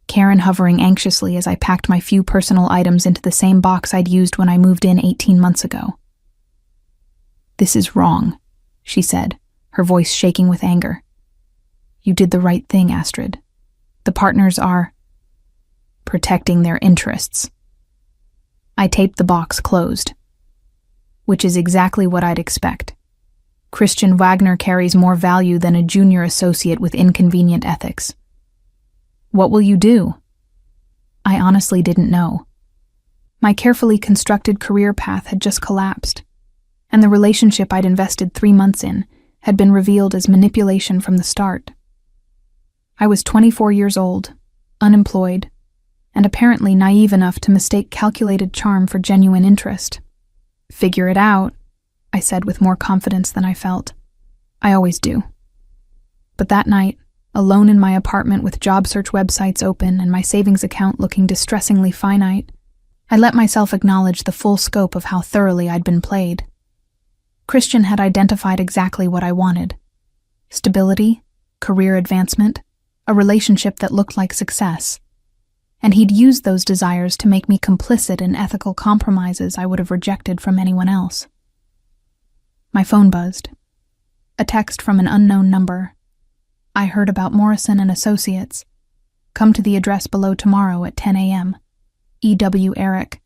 Karen hovering anxiously as I packed my few personal items into the same box I'd used when I moved in 18 months ago. This is wrong, she said, her voice shaking with anger. You did the right thing, Astrid. The partners are protecting their interests. I taped the box closed, which is exactly what I'd expect. Christian Wagner carries more value than a junior associate with inconvenient ethics. What will you do? I honestly didn't know. My carefully constructed career path had just collapsed, and the relationship I'd invested 3 months in had been revealed as manipulation from the start. I was 24 years old, unemployed, and apparently naive enough to mistake calculated charm for genuine interest. Figure it out, I said with more confidence than I felt. I always do. But that night, alone in my apartment with job search websites open and my savings account looking distressingly finite, I let myself acknowledge the full scope of how thoroughly I'd been played. Christian had identified exactly what I wanted. Stability, career advancement, a relationship that looked like success. And he'd used those desires to make me complicit in ethical compromises I would have rejected from anyone else. My phone buzzed. A text from an unknown number. I heard about Morrison and Associates. Come to the address below tomorrow at 10 a.m. E.W. Eric.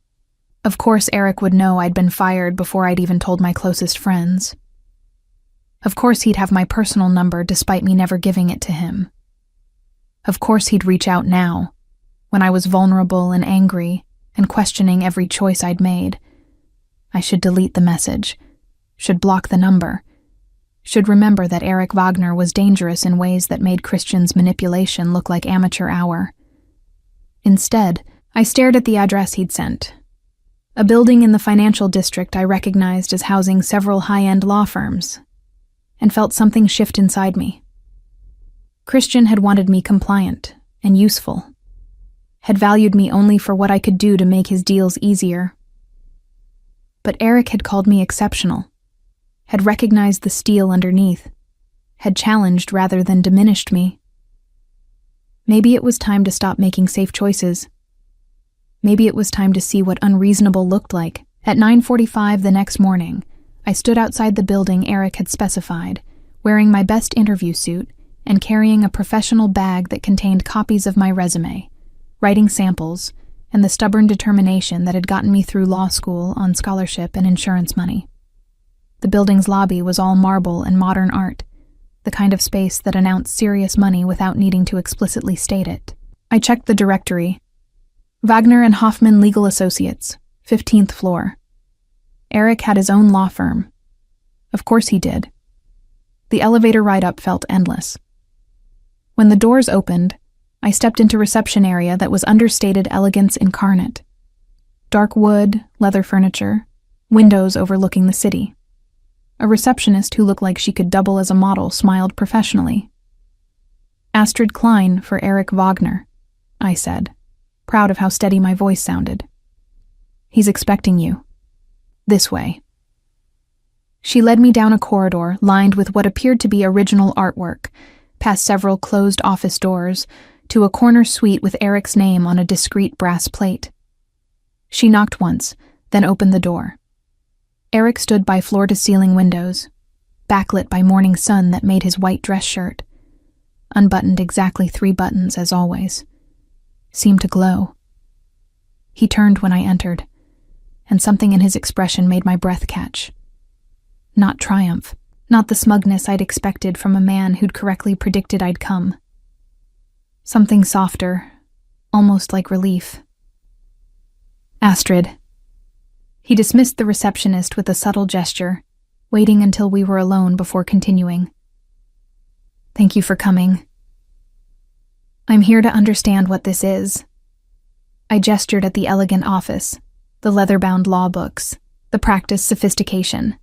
Of course Eric would know I'd been fired before I'd even told my closest friends. Of course he'd have my personal number despite me never giving it to him. Of course he'd reach out now, when I was vulnerable and angry and questioning every choice I'd made. I should delete the message, should block the number, should remember that Eric Wagner was dangerous in ways that made Christian's manipulation look like amateur hour. Instead, I stared at the address he'd sent. A building in the financial district I recognized as housing several high-end law firms, and felt something shift inside me. Christian had wanted me compliant and useful, had valued me only for what I could do to make his deals easier. But Eric had called me exceptional, had recognized the steel underneath, had challenged rather than diminished me. Maybe it was time to stop making safe choices. Maybe it was time to see what unreasonable looked like. At 9:45 the next morning, I stood outside the building Eric had specified, wearing my best interview suit and carrying a professional bag that contained copies of my resume, writing samples, and the stubborn determination that had gotten me through law school on scholarship and insurance money. The building's lobby was all marble and modern art, the kind of space that announced serious money without needing to explicitly state it. I checked the directory. Wagner and Hoffman Legal Associates, 15th floor. Eric had his own law firm, Of course he did. The elevator ride up felt endless. When the doors opened, I stepped into reception area that was understated elegance incarnate. Dark wood, leather furniture, windows overlooking the city. A receptionist who looked like she could double as a model smiled professionally. Astrid Klein for Eric Wagner, I said, proud of how steady my voice sounded. He's expecting you. This way. She led me down a corridor lined with what appeared to be original artwork, past several closed office doors, to a corner suite with Eric's name on a discreet brass plate. She knocked once, then opened the door. Eric stood by floor-to-ceiling windows, backlit by morning sun that made his white dress shirt, unbuttoned exactly 3 buttons as always, seemed to glow. He turned when I entered, and something in his expression made my breath catch. Not triumph, not the smugness I'd expected from a man who'd correctly predicted I'd come. Something softer, almost like relief. Astrid. He dismissed the receptionist with a subtle gesture, waiting until we were alone before continuing. Thank you for coming. I'm here to understand what this is. I gestured at the elegant office, the leather-bound law books, the practiced sophistication.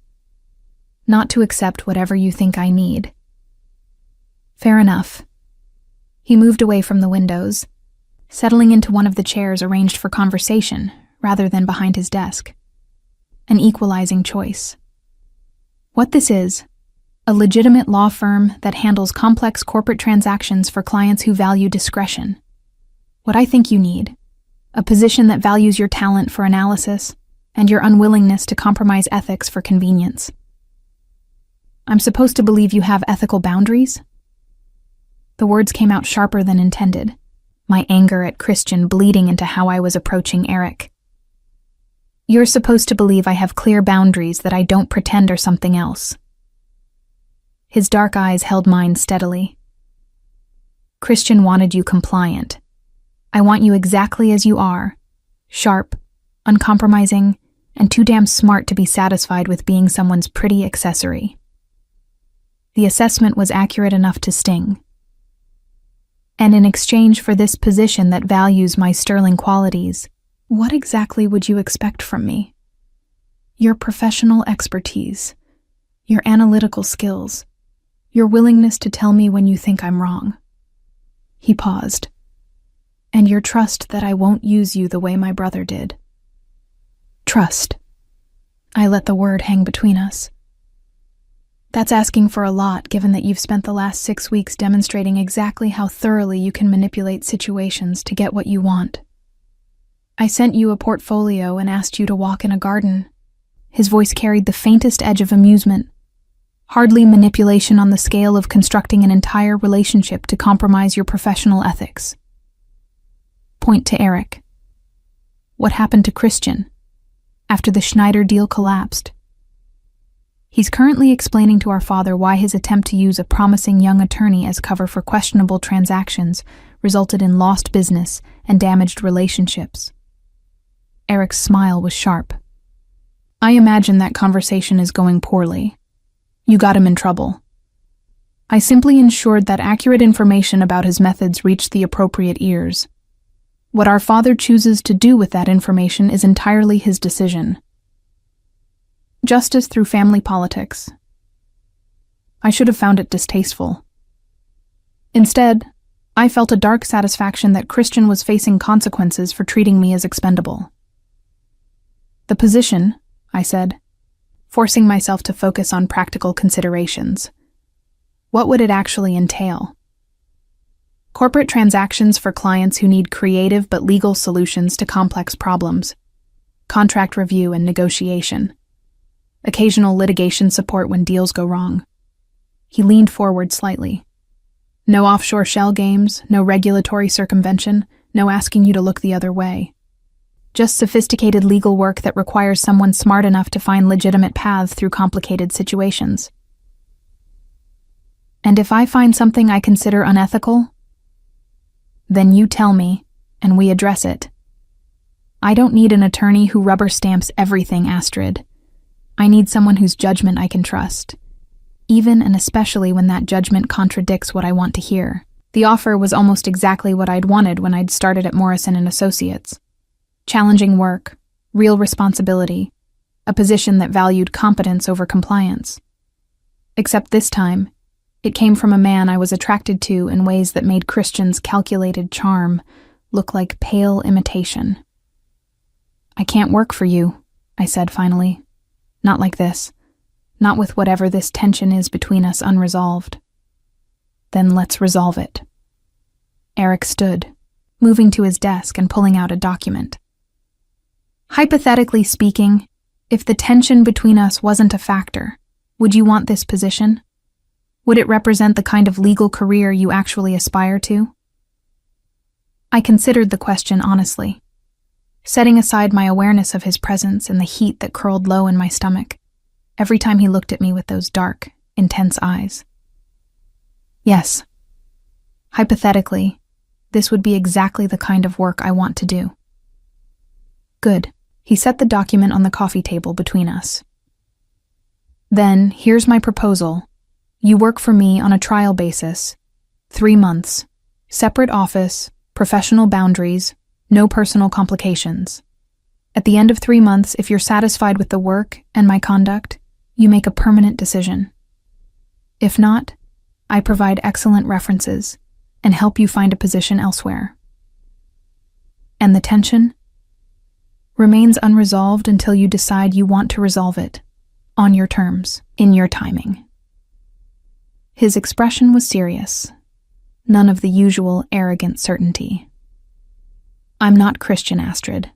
Not to accept whatever you think I need. Fair enough. He moved away from the windows, settling into one of the chairs arranged for conversation rather than behind his desk. An equalizing choice. What this is, a legitimate law firm that handles complex corporate transactions for clients who value discretion. What I think you need, a position that values your talent for analysis and your unwillingness to compromise ethics for convenience. I'm supposed to believe you have ethical boundaries? The words came out sharper than intended, my anger at Christian bleeding into how I was approaching Eric. You're supposed to believe I have clear boundaries that I don't pretend are something else. His dark eyes held mine steadily. Christian wanted you compliant. I want you exactly as you are, sharp, uncompromising, and too damn smart to be satisfied with being someone's pretty accessory. The assessment was accurate enough to sting. And in exchange for this position that values my sterling qualities, what exactly would you expect from me? Your professional expertise, your analytical skills, your willingness to tell me when you think I'm wrong. He paused. And your trust that I won't use you the way my brother did. Trust. I let the word hang between us. That's asking for a lot, given that you've spent the last 6 weeks demonstrating exactly how thoroughly you can manipulate situations to get what you want. I sent you a portfolio and asked you to walk in a garden. His voice carried the faintest edge of amusement. Hardly manipulation on the scale of constructing an entire relationship to compromise your professional ethics. Point to Eric. What happened to Christian after the Schneider deal collapsed? He's currently explaining to our father why his attempt to use a promising young attorney as cover for questionable transactions resulted in lost business and damaged relationships. Eric's smile was sharp. I imagine that conversation is going poorly. You got him in trouble. I simply ensured that accurate information about his methods reached the appropriate ears. What our father chooses to do with that information is entirely his decision. Justice through family politics. I should have found it distasteful. Instead, I felt a dark satisfaction that Christian was facing consequences for treating me as expendable. The position, I said, forcing myself to focus on practical considerations. What would it actually entail? Corporate transactions for clients who need creative but legal solutions to complex problems. Contract review and negotiation. Occasional litigation support when deals go wrong. He leaned forward slightly. No offshore shell games, no regulatory circumvention, no asking you to look the other way. Just sophisticated legal work that requires someone smart enough to find legitimate paths through complicated situations. And if I find something I consider unethical, then you tell me, and we address it. I don't need an attorney who rubber stamps everything, Astrid. I need someone whose judgment I can trust, even and especially when that judgment contradicts what I want to hear. The offer was almost exactly what I'd wanted when I'd started at Morrison & Associates. Challenging work, real responsibility, a position that valued competence over compliance. Except this time, it came from a man I was attracted to in ways that made Christian's calculated charm look like pale imitation. "I can't work for you," I said finally. "Not like this. Not with whatever this tension is between us unresolved." "Then let's resolve it." Eric stood, moving to his desk and pulling out a document. "Hypothetically speaking, if the tension between us wasn't a factor, would you want this position? Would it represent the kind of legal career you actually aspire to?" I considered the question honestly, setting aside my awareness of his presence and the heat that curled low in my stomach every time he looked at me with those dark, intense eyes. Yes. Hypothetically, this would be exactly the kind of work I want to do. Good. He set the document on the coffee table between us. "Then, here's my proposal. You work for me on a trial basis. 3 months. Separate office, professional boundaries, no personal complications. At the end of 3 months, if you're satisfied with the work and my conduct, you make a permanent decision. If not, I provide excellent references and help you find a position elsewhere." "And the tension?" "Remains unresolved until you decide you want to resolve it, on your terms, in your timing." His expression was serious, none of the usual arrogant certainty. "I'm not Christian, Astrid.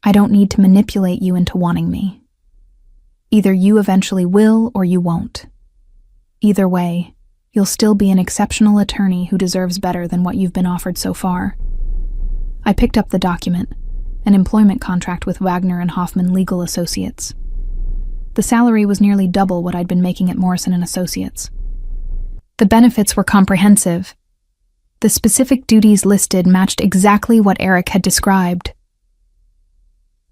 I don't need to manipulate you into wanting me. Either you eventually will or you won't. Either way, you'll still be an exceptional attorney who deserves better than what you've been offered so far." I picked up the document, an employment contract with Wagner and Hoffman Legal Associates. The salary was nearly double what I'd been making at Morrison & Associates. The benefits were comprehensive. The specific duties listed matched exactly what Eric had described.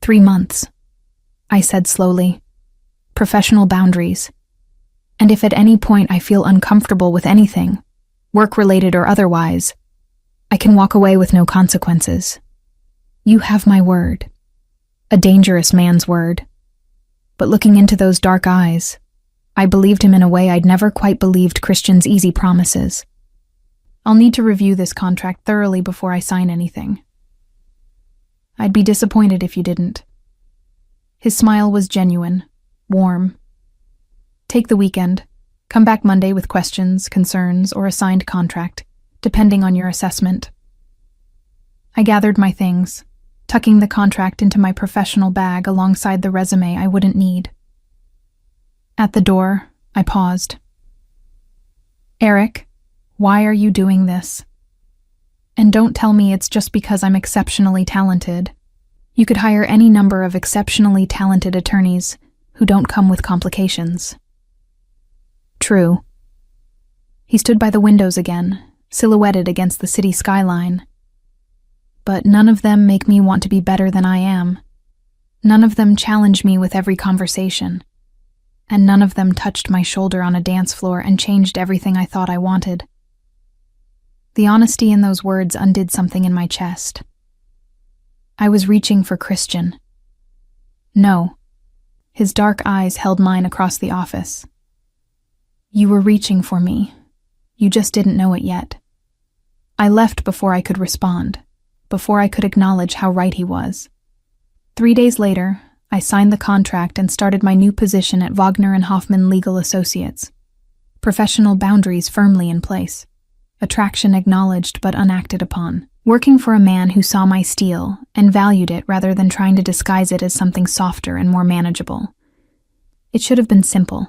3 months, I said slowly. Professional boundaries. And if at any point I feel uncomfortable with anything, work-related or otherwise, I can walk away with no consequences. You have my word. A dangerous man's word. But looking into those dark eyes, I believed him in a way I'd never quite believed Christian's easy promises. "I'll need to review this contract thoroughly before I sign anything. I'd be disappointed if you didn't." His smile was genuine, warm. "Take the weekend. Come back Monday with questions, concerns, or a signed contract, depending on your assessment." I gathered my things, tucking the contract into my professional bag alongside the resume I wouldn't need. At the door, I paused. "Eric, why are you doing this? And don't tell me it's just because I'm exceptionally talented. You could hire any number of exceptionally talented attorneys who don't come with complications." "True." He stood by the windows again, silhouetted against the city skyline. "But none of them make me want to be better than I am. None of them challenge me with every conversation. And none of them touched my shoulder on a dance floor and changed everything I thought I wanted." The honesty in those words undid something in my chest. I was reaching for Christian. No. His dark eyes held mine across the office. "You were reaching for me. You just didn't know it yet." I left before I could respond, before I could acknowledge how right he was. 3 days later, I signed the contract and started my new position at Wagner and Hoffman Legal Associates. Professional boundaries firmly in place. Attraction acknowledged but unacted upon. Working for a man who saw my steel and valued it rather than trying to disguise it as something softer and more manageable. It should have been simple.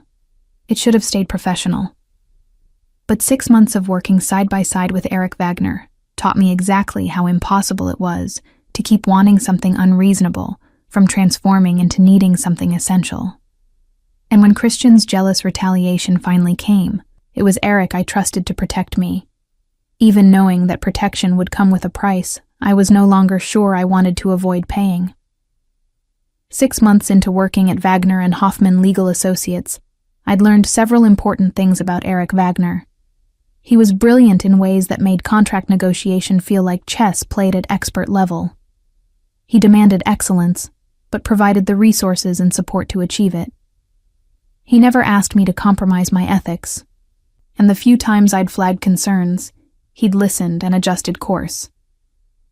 It should have stayed professional. But 6 months of working side by side with Eric Wagner taught me exactly how impossible it was to keep wanting something unreasonable from transforming into needing something essential. And when Christian's jealous retaliation finally came, it was Eric I trusted to protect me. Even knowing that protection would come with a price, I was no longer sure I wanted to avoid paying. 6 months into working at Wagner and Hoffman Legal Associates, I'd learned several important things about Eric Wagner. He was brilliant in ways that made contract negotiation feel like chess played at expert level. He demanded excellence, but provided the resources and support to achieve it. He never asked me to compromise my ethics, and the few times I'd flagged concerns, he'd listened and adjusted course.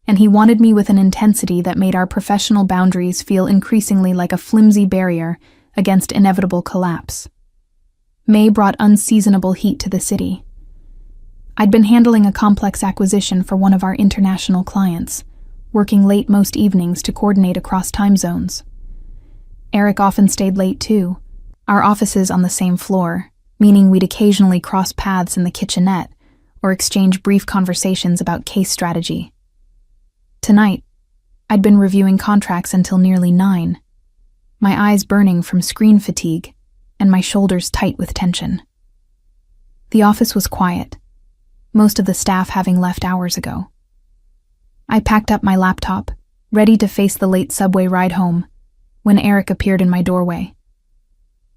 And he wanted me with an intensity that made our professional boundaries feel increasingly like a flimsy barrier against inevitable collapse. May brought unseasonable heat to the city. I'd been handling a complex acquisition for one of our international clients, working late most evenings to coordinate across time zones. Eric often stayed late too, our offices on the same floor, meaning we'd occasionally cross paths in the kitchenette or exchange brief conversations about case strategy. Tonight, I'd been reviewing contracts until nearly 9, my eyes burning from screen fatigue and my shoulders tight with tension. The office was quiet, most of the staff having left hours ago. I packed up my laptop, ready to face the late subway ride home, when Eric appeared in my doorway.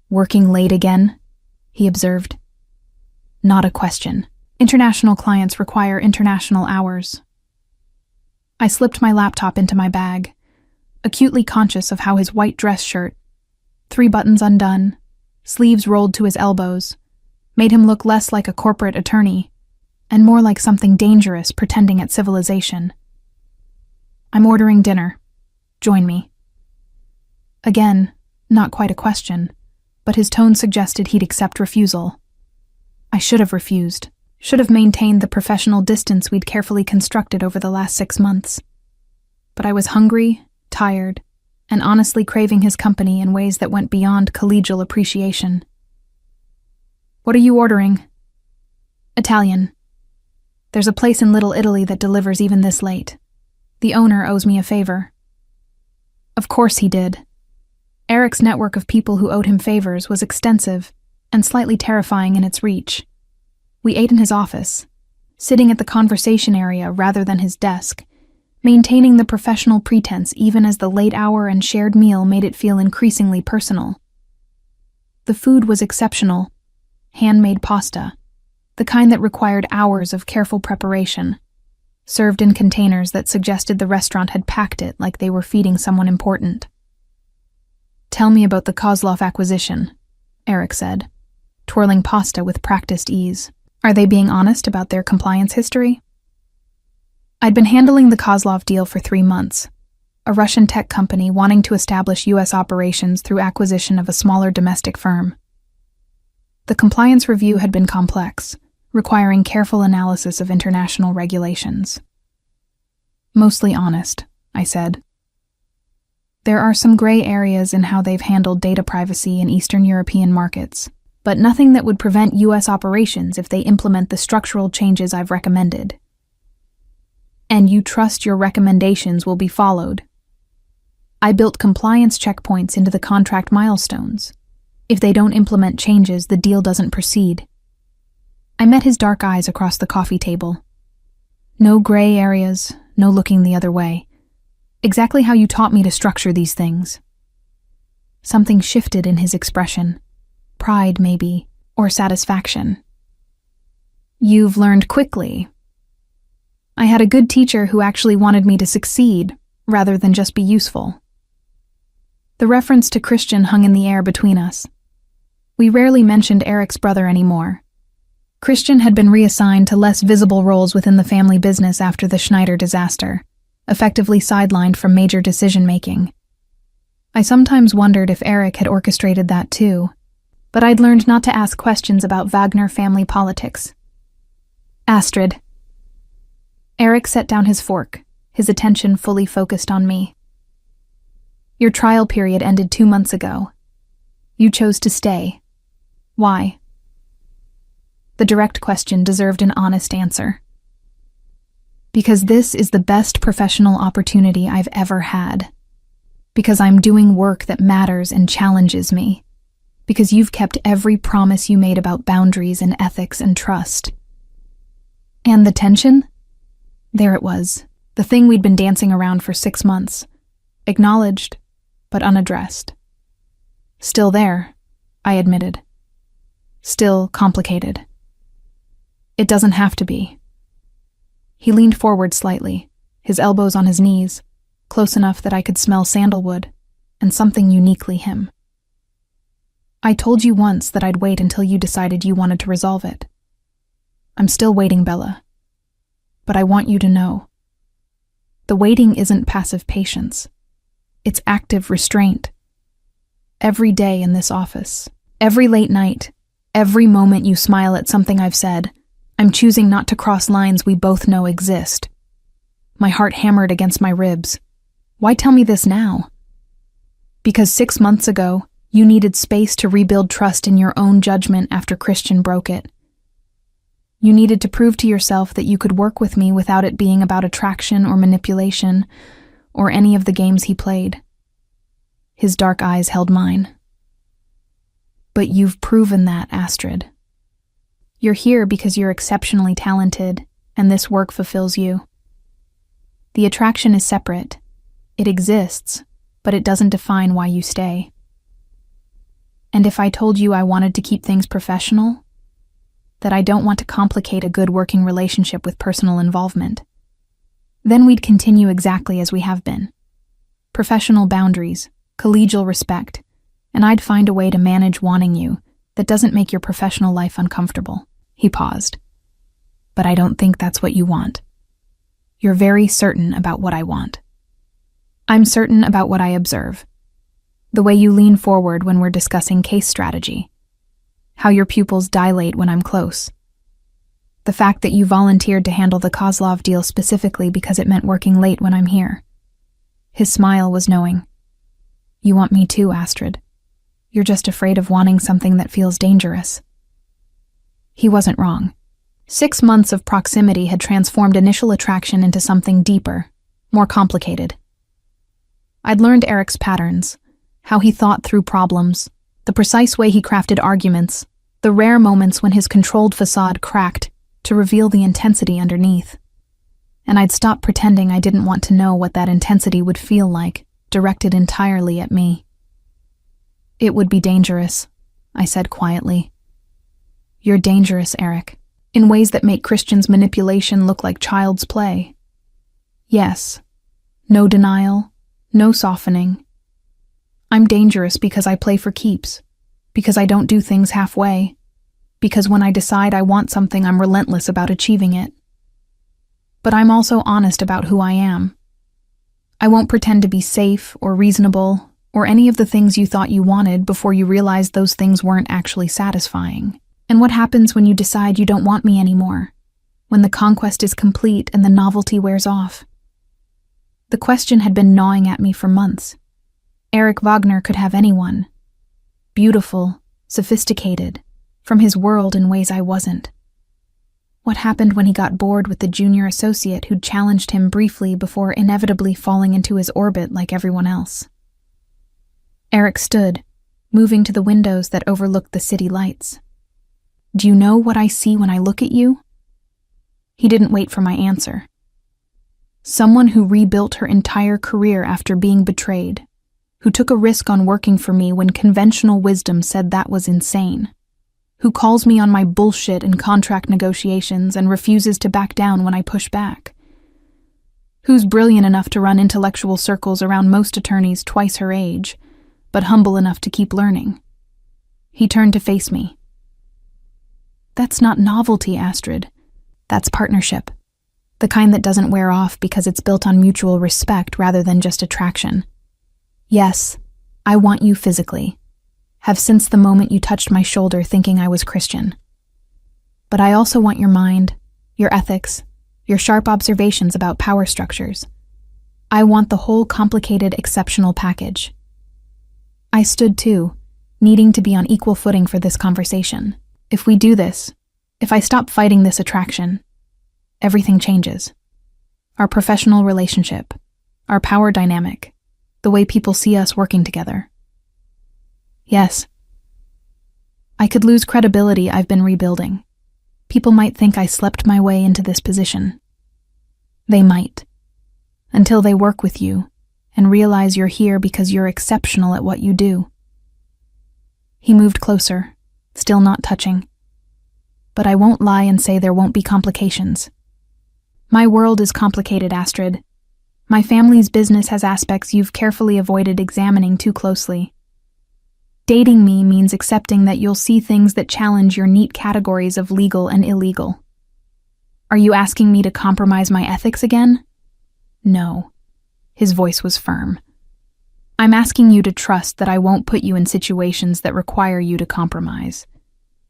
"Working late again?" he observed. "Not a question. International clients require international hours." I slipped my laptop into my bag, acutely conscious of how his white dress shirt, 3 buttons undone, sleeves rolled to his elbows, made him look less like a corporate attorney and more like something dangerous pretending at civilization. "I'm ordering dinner. Join me." Again, not quite a question, but his tone suggested he'd accept refusal. I should have refused, should have maintained the professional distance we'd carefully constructed over the last 6 months. But I was hungry, tired, and honestly craving his company in ways that went beyond collegial appreciation. "What are you ordering?" "Italian. There's a place in Little Italy that delivers even this late. The owner owes me a favor." Of course he did. Eric's network of people who owed him favors was extensive and slightly terrifying in its reach. We ate in his office, sitting at the conversation area rather than his desk, maintaining the professional pretense even as the late hour and shared meal made it feel increasingly personal. The food was exceptional, handmade pasta, the kind that required hours of careful preparation, served in containers that suggested the restaurant had packed it like they were feeding someone important. "Tell me about the Kozlov acquisition," Eric said, twirling pasta with practiced ease. "Are they being honest about their compliance history?" I'd been handling the Kozlov deal for 3 months, a Russian tech company wanting to establish U.S. operations through acquisition of a smaller domestic firm. The compliance review had been complex, requiring careful analysis of international regulations. "Mostly honest," I said. "There are some gray areas in how they've handled data privacy in Eastern European markets, but nothing that would prevent U.S. operations if they implement the structural changes I've recommended. And you trust your recommendations will be followed. I built compliance checkpoints into the contract milestones. If they don't implement changes, the deal doesn't proceed." I met his dark eyes across the coffee table. "No gray areas, no looking the other way. Exactly how you taught me to structure these things." Something shifted in his expression. Pride, maybe, or satisfaction. "You've learned quickly." I had a good teacher who actually wanted me to succeed, rather than just be useful. The reference to Christian hung in the air between us. We rarely mentioned Eric's brother anymore. Christian had been reassigned to less visible roles within the family business after the Schneider disaster, effectively sidelined from major decision-making. I sometimes wondered if Eric had orchestrated that too, but I'd learned not to ask questions about Wagner family politics. "Astrid." Eric set down his fork, his attention fully focused on me. "Your trial period ended 2 months ago. You chose to stay. Why?" The direct question deserved an honest answer. "Because this is the best professional opportunity I've ever had. Because I'm doing work that matters and challenges me. Because you've kept every promise you made about boundaries and ethics and trust." And the tension? There it was, the thing we'd been dancing around for 6 months. Acknowledged, but unaddressed. Still there, I admitted. Still complicated. It doesn't have to be. He leaned forward slightly, his elbows on his knees, close enough that I could smell sandalwood and something uniquely him. I told you once that I'd wait until you decided you wanted to resolve it. I'm still waiting, Bella. But I want you to know. The waiting isn't passive patience. It's active restraint. Every day in this office, every late night, every moment you smile at something I've said, I'm choosing not to cross lines we both know exist. My heart hammered against my ribs. Why tell me this now? Because 6 months ago, you needed space to rebuild trust in your own judgment after Christian broke it. You needed to prove to yourself that you could work with me without it being about attraction or manipulation, or any of the games he played. His dark eyes held mine. But you've proven that, Astrid. You're here because you're exceptionally talented, and this work fulfills you. The attraction is separate. It exists, but it doesn't define why you stay. And if I told you I wanted to keep things professional, that I don't want to complicate a good working relationship with personal involvement, then we'd continue exactly as we have been. Professional boundaries, collegial respect, and I'd find a way to manage wanting you that doesn't make your professional life uncomfortable. He paused. But I don't think that's what you want. You're very certain about what I want. I'm certain about what I observe. The way you lean forward when we're discussing case strategy. How your pupils dilate when I'm close. The fact that you volunteered to handle the Kozlov deal specifically because it meant working late when I'm here. His smile was knowing. You want me too, Astrid. You're just afraid of wanting something that feels dangerous. He wasn't wrong. 6 months of proximity had transformed initial attraction into something deeper, more complicated. I'd learned Eric's patterns, how he thought through problems, the precise way he crafted arguments, the rare moments when his controlled facade cracked to reveal the intensity underneath. And I'd stopped pretending I didn't want to know what that intensity would feel like, directed entirely at me. It would be dangerous, I said quietly. You're dangerous, Eric, in ways that make Christian's manipulation look like child's play. Yes, no denial, no softening. I'm dangerous because I play for keeps, because I don't do things halfway, because when I decide I want something, I'm relentless about achieving it. But I'm also honest about who I am. I won't pretend to be safe or reasonable or any of the things you thought you wanted before you realized those things weren't actually satisfying. And what happens when you decide you don't want me anymore? When the conquest is complete and the novelty wears off? The question had been gnawing at me for months. Eric Wagner could have anyone. Beautiful, sophisticated, from his world in ways I wasn't. What happened when he got bored with the junior associate who'd challenged him briefly before inevitably falling into his orbit like everyone else? Eric stood, moving to the windows that overlooked the city lights. Do you know what I see when I look at you? He didn't wait for my answer. Someone who rebuilt her entire career after being betrayed, who took a risk on working for me when conventional wisdom said that was insane, who calls me on my bullshit in contract negotiations and refuses to back down when I push back, who's brilliant enough to run intellectual circles around most attorneys twice her age, but humble enough to keep learning. He turned to face me. That's not novelty, Astrid. That's partnership. The kind that doesn't wear off because it's built on mutual respect rather than just attraction. Yes, I want you physically. Have since the moment you touched my shoulder thinking I was Christian. But I also want your mind, your ethics, your sharp observations about power structures. I want the whole complicated, exceptional package. I stood too, needing to be on equal footing for this conversation. If we do this, if I stop fighting this attraction, everything changes. Our professional relationship, our power dynamic, the way people see us working together. Yes. I could lose credibility I've been rebuilding. People might think I slept my way into this position. They might. Until they work with you, and realize you're here because you're exceptional at what you do." He moved closer, still not touching. "But I won't lie and say there won't be complications. My world is complicated, Astrid. My family's business has aspects you've carefully avoided examining too closely. Dating me means accepting that you'll see things that challenge your neat categories of legal and illegal. Are you asking me to compromise my ethics again?" "No." His voice was firm. "I'm asking you to trust that I won't put you in situations that require you to compromise.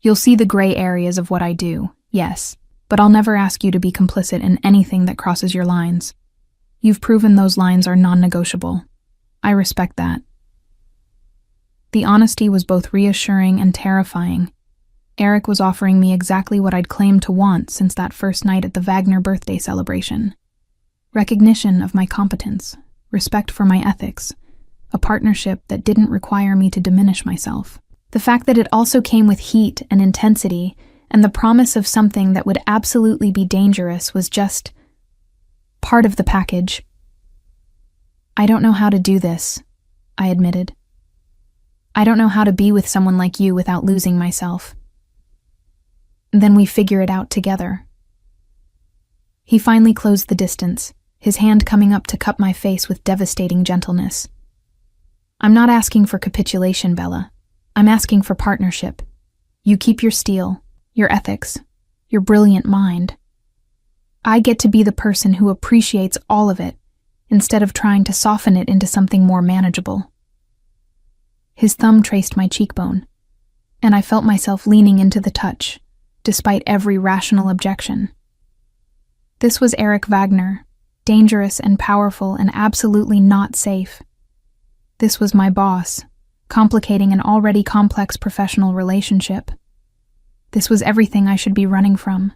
You'll see the gray areas of what I do, yes, but I'll never ask you to be complicit in anything that crosses your lines. You've proven those lines are non-negotiable. I respect that." The honesty was both reassuring and terrifying. Eric was offering me exactly what I'd claimed to want since that first night at the Wagner birthday celebration. Recognition of my competence, respect for my ethics, a partnership that didn't require me to diminish myself. The fact that it also came with heat and intensity, and the promise of something that would absolutely be dangerous, was just part of the package. "I don't know how to do this," I admitted. "I don't know how to be with someone like you without losing myself." "Then we figure it out together." He finally closed the distance, his hand coming up to cup my face with devastating gentleness. "I'm not asking for capitulation, Bella. I'm asking for partnership. You keep your steel, your ethics, your brilliant mind. I get to be the person who appreciates all of it, instead of trying to soften it into something more manageable." His thumb traced my cheekbone, and I felt myself leaning into the touch, despite every rational objection. This was Eric Wagner, dangerous and powerful and absolutely not safe. This was my boss, complicating an already complex professional relationship. This was everything I should be running from.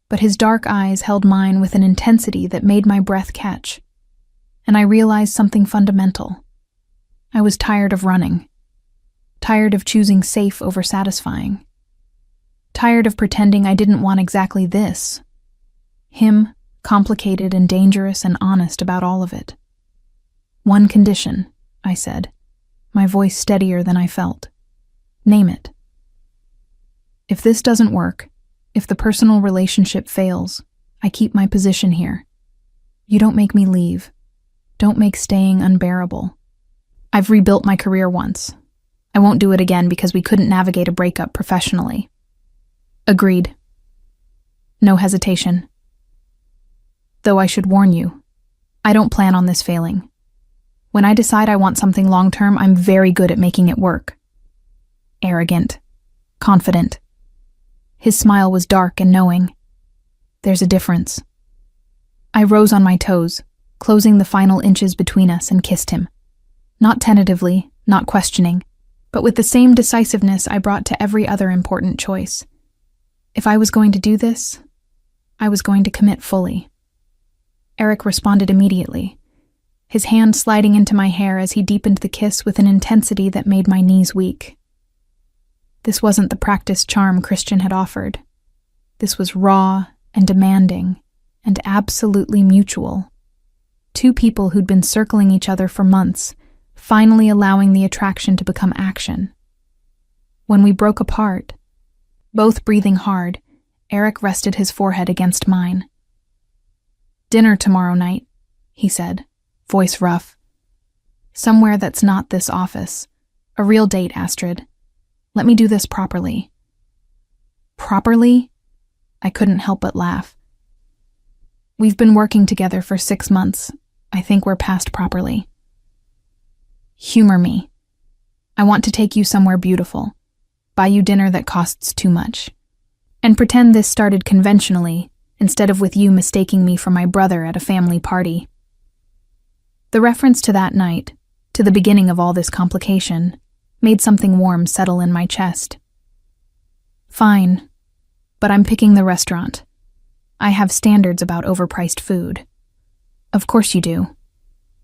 But his dark eyes held mine with an intensity that made my breath catch, and I realized something fundamental. I was tired of running, tired of choosing safe over satisfying, tired of pretending I didn't want exactly this. Him, complicated and dangerous and honest about all of it. "One condition," I said, my voice steadier than I felt. "Name it." "If this doesn't work, if the personal relationship fails, I keep my position here. You don't make me leave. Don't make staying unbearable. I've rebuilt my career once. I won't do it again because we couldn't navigate a breakup professionally." "Agreed." No hesitation. "Though I should warn you, I don't plan on this failing. When I decide I want something long-term, I'm very good at making it work." Arrogant. Confident. His smile was dark and knowing. "There's a difference." I rose on my toes, closing the final inches between us, and kissed him. Not tentatively, not questioning, but with the same decisiveness I brought to every other important choice. If I was going to do this, I was going to commit fully. Eric responded immediately, his hand sliding into my hair as he deepened the kiss with an intensity that made my knees weak. This wasn't the practiced charm Christian had offered. This was raw and demanding and absolutely mutual. Two people who'd been circling each other for months, finally allowing the attraction to become action. When we broke apart, both breathing hard, Eric rested his forehead against mine. "Dinner tomorrow night," he said, voice rough. "Somewhere that's not this office. A real date, Astrid. Let me do this properly." "Properly?" I couldn't help but laugh. "We've been working together for 6 months. I think we're past properly." "Humor me. I want to take you somewhere beautiful, buy you dinner that costs too much, and pretend this started conventionally instead of with you mistaking me for my brother at a family party." The reference to that night, to the beginning of all this complication, made something warm settle in my chest. "Fine, but I'm picking the restaurant. I have standards about overpriced food." "Of course you do."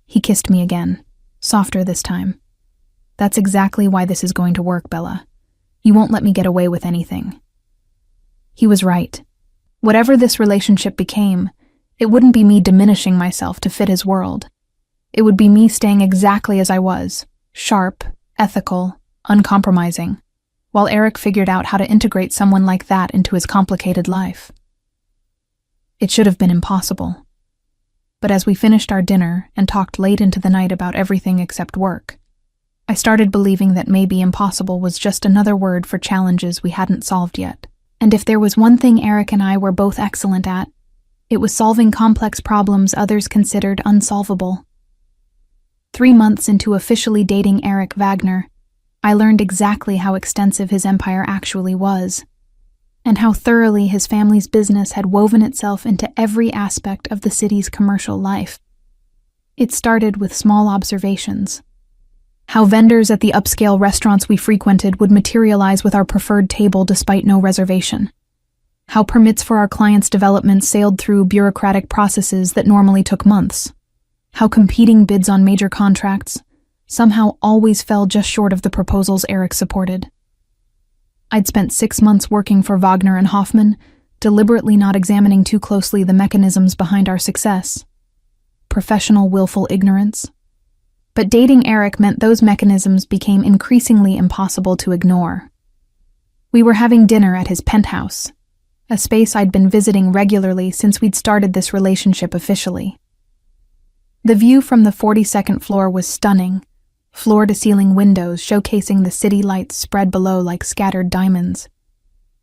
He kissed me again, softer this time. "That's exactly why this is going to work, Bella. You won't let me get away with anything." He was right. Whatever this relationship became, it wouldn't be me diminishing myself to fit his world. It would be me staying exactly as I was, sharp, ethical, uncompromising, while Eric figured out how to integrate someone like that into his complicated life. It should have been impossible. But as we finished our dinner and talked late into the night about everything except work, I started believing that maybe impossible was just another word for challenges we hadn't solved yet. And if there was one thing Eric and I were both excellent at, it was solving complex problems others considered unsolvable. 3 months into officially dating Eric Wagner, I learned exactly how extensive his empire actually was, and how thoroughly his family's business had woven itself into every aspect of the city's commercial life. It started with small observations. How vendors at the upscale restaurants we frequented would materialize with our preferred table despite no reservation. How permits for our clients' developments sailed through bureaucratic processes that normally took months. How competing bids on major contracts somehow always fell just short of the proposals Eric supported. I'd spent 6 months working for Wagner and Hoffman, deliberately not examining too closely the mechanisms behind our success. Professional willful ignorance. But dating Eric meant those mechanisms became increasingly impossible to ignore. We were having dinner at his penthouse, a space I'd been visiting regularly since we'd started this relationship officially. The view from the 42nd floor was stunning, floor-to-ceiling windows showcasing the city lights spread below like scattered diamonds.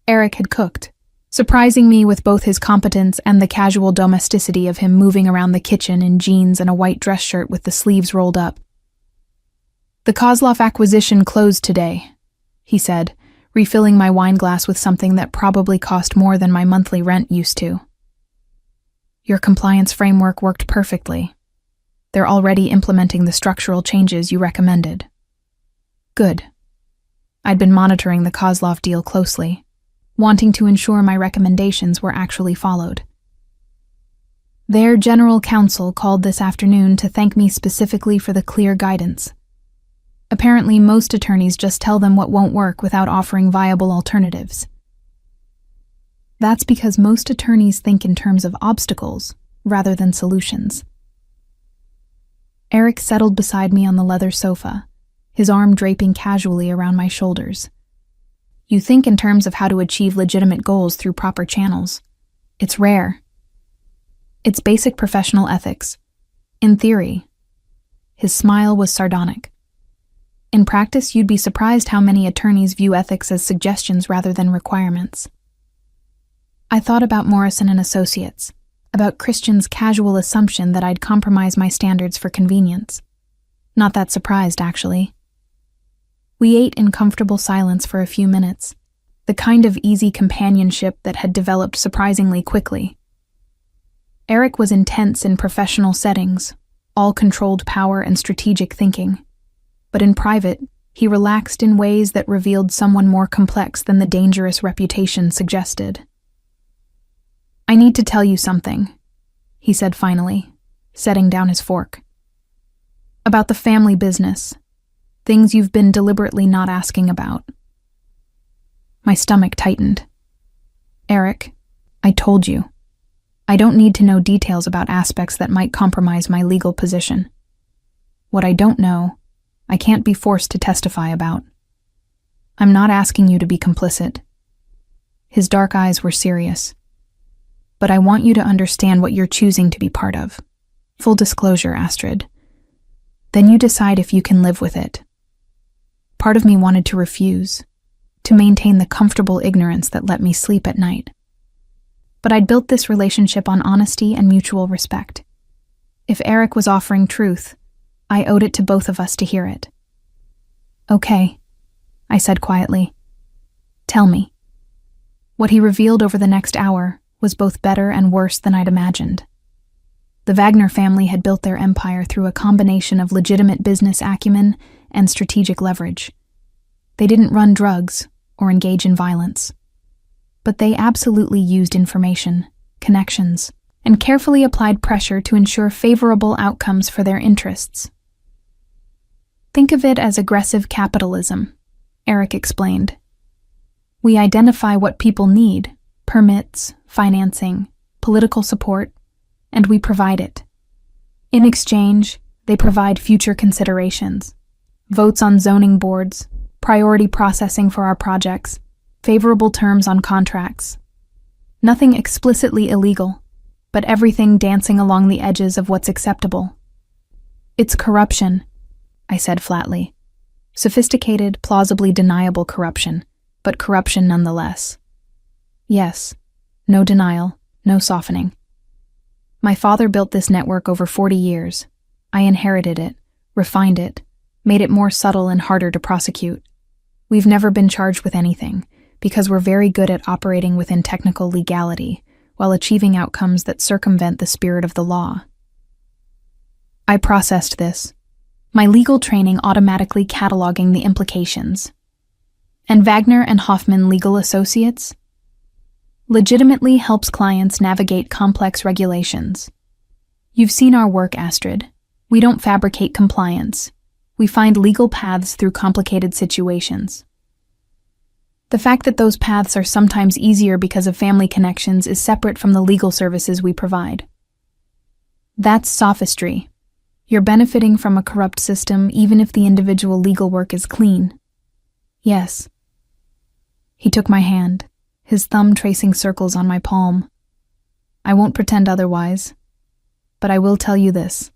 Eric had cooked, surprising me with both his competence and the casual domesticity of him moving around the kitchen in jeans and a white dress shirt with the sleeves rolled up. "The Kozlov acquisition closed today," he said, refilling my wine glass with something that probably cost more than my monthly rent used to. "Your compliance framework worked perfectly. They're already implementing the structural changes you recommended." Good. I'd been monitoring the Kozlov deal closely, wanting to ensure my recommendations were actually followed. Their general counsel called this afternoon to thank me specifically for the clear guidance. Apparently, most attorneys just tell them what won't work without offering viable alternatives. That's because most attorneys think in terms of obstacles rather than solutions. Eric settled beside me on the leather sofa, his arm draping casually around my shoulders. You think in terms of how to achieve legitimate goals through proper channels. It's rare. It's basic professional ethics. In theory. His smile was sardonic. In practice, you'd be surprised how many attorneys view ethics as suggestions rather than requirements. I thought about Morrison and Associates, about Christian's casual assumption that I'd compromise my standards for convenience. Not that surprised, actually. We ate in comfortable silence for a few minutes, the kind of easy companionship that had developed surprisingly quickly. Eric was intense in professional settings, all controlled power and strategic thinking. But in private, he relaxed in ways that revealed someone more complex than the dangerous reputation suggested. "I need to tell you something," he said finally, setting down his fork. "About the family business. Things you've been deliberately not asking about." My stomach tightened. "Eric, I told you. I don't need to know details about aspects that might compromise my legal position. What I don't know, I can't be forced to testify about. I'm not asking you to be complicit." His dark eyes were serious. "But I want you to understand what you're choosing to be part of. Full disclosure, Astrid. Then you decide if you can live with it." Part of me wanted to refuse, to maintain the comfortable ignorance that let me sleep at night. But I'd built this relationship on honesty and mutual respect. If Eric was offering truth, I owed it to both of us to hear it. "Okay," I said quietly. "Tell me." What he revealed over the next hour was both better and worse than I'd imagined. The Wagner family had built their empire through a combination of legitimate business acumen and strategic leverage. They didn't run drugs or engage in violence. But they absolutely used information, connections, and carefully applied pressure to ensure favorable outcomes for their interests. "Think of it as aggressive capitalism," Eric explained. "We identify what people need, permits, financing, political support, and we provide it. In exchange, They provide future considerations, votes on zoning boards, priority processing for our projects, favorable terms on contracts. Nothing explicitly illegal, but everything dancing along the edges of what's acceptable. It's corruption, I said flatly. Sophisticated, plausibly deniable corruption, but corruption nonetheless. Yes, no denial, no softening. My father built this network over 40 years. I inherited it, refined it, made it more subtle and harder to prosecute. We've never been charged with anything, because we're very good at operating within technical legality, while achieving outcomes that circumvent the spirit of the law. I processed this, my legal training automatically cataloging the implications. And Wagner and Hoffman Legal Associates legitimately helps clients navigate complex regulations. You've seen our work, Astrid. We don't fabricate compliance. We find legal paths through complicated situations. The fact that those paths are sometimes easier because of family connections is separate from the legal services we provide. That's sophistry. You're benefiting from a corrupt system even if the individual legal work is clean. Yes. He took my hand, his thumb tracing circles on my palm. I won't pretend otherwise, but I will tell you this.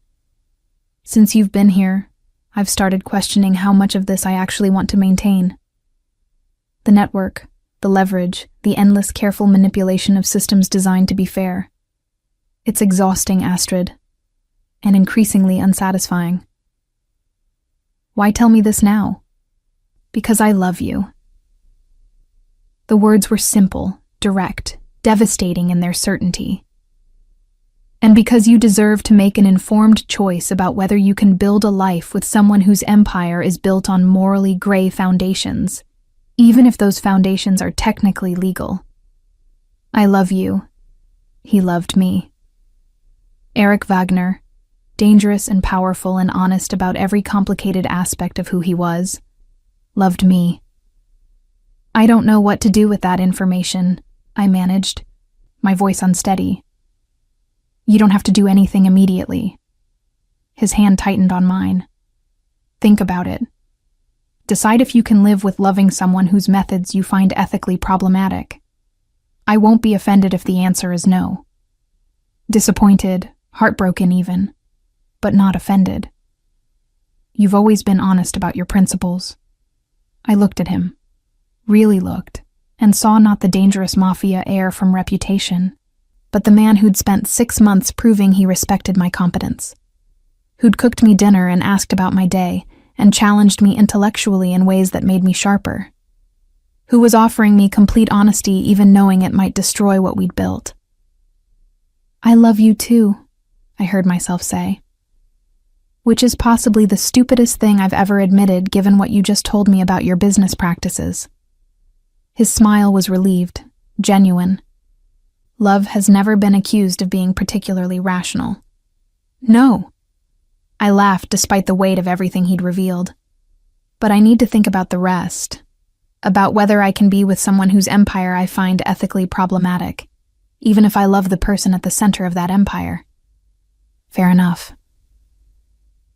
Since you've been here, I've started questioning how much of this I actually want to maintain. The network, the leverage, the endless careful manipulation of systems designed to be fair. It's exhausting, Astrid, and increasingly unsatisfying. Why tell me this now? Because I love you. The words were simple, direct, devastating in their certainty. And because you deserve to make an informed choice about whether you can build a life with someone whose empire is built on morally gray foundations, even if those foundations are technically legal. I love you. He loved me. Eric Wagner, dangerous and powerful and honest about every complicated aspect of who he was, loved me. I don't know what to do with that information, I managed, my voice unsteady. You don't have to do anything immediately. His hand tightened on mine. Think about it. Decide if you can live with loving someone whose methods you find ethically problematic. I won't be offended if the answer is no. Disappointed, heartbroken even, but not offended. You've always been honest about your principles. I looked at him. Really looked, and saw not the dangerous Mafia heir from reputation, but the man who'd spent 6 months proving he respected my competence, who'd cooked me dinner and asked about my day, and challenged me intellectually in ways that made me sharper, who was offering me complete honesty even knowing it might destroy what we'd built. I love you too, I heard myself say, which is possibly the stupidest thing I've ever admitted given what you just told me about your business practices. His smile was relieved, genuine. Love has never been accused of being particularly rational. No. I laughed despite the weight of everything he'd revealed. But I need to think about the rest. About whether I can be with someone whose empire I find ethically problematic, even if I love the person at the center of that empire. Fair enough.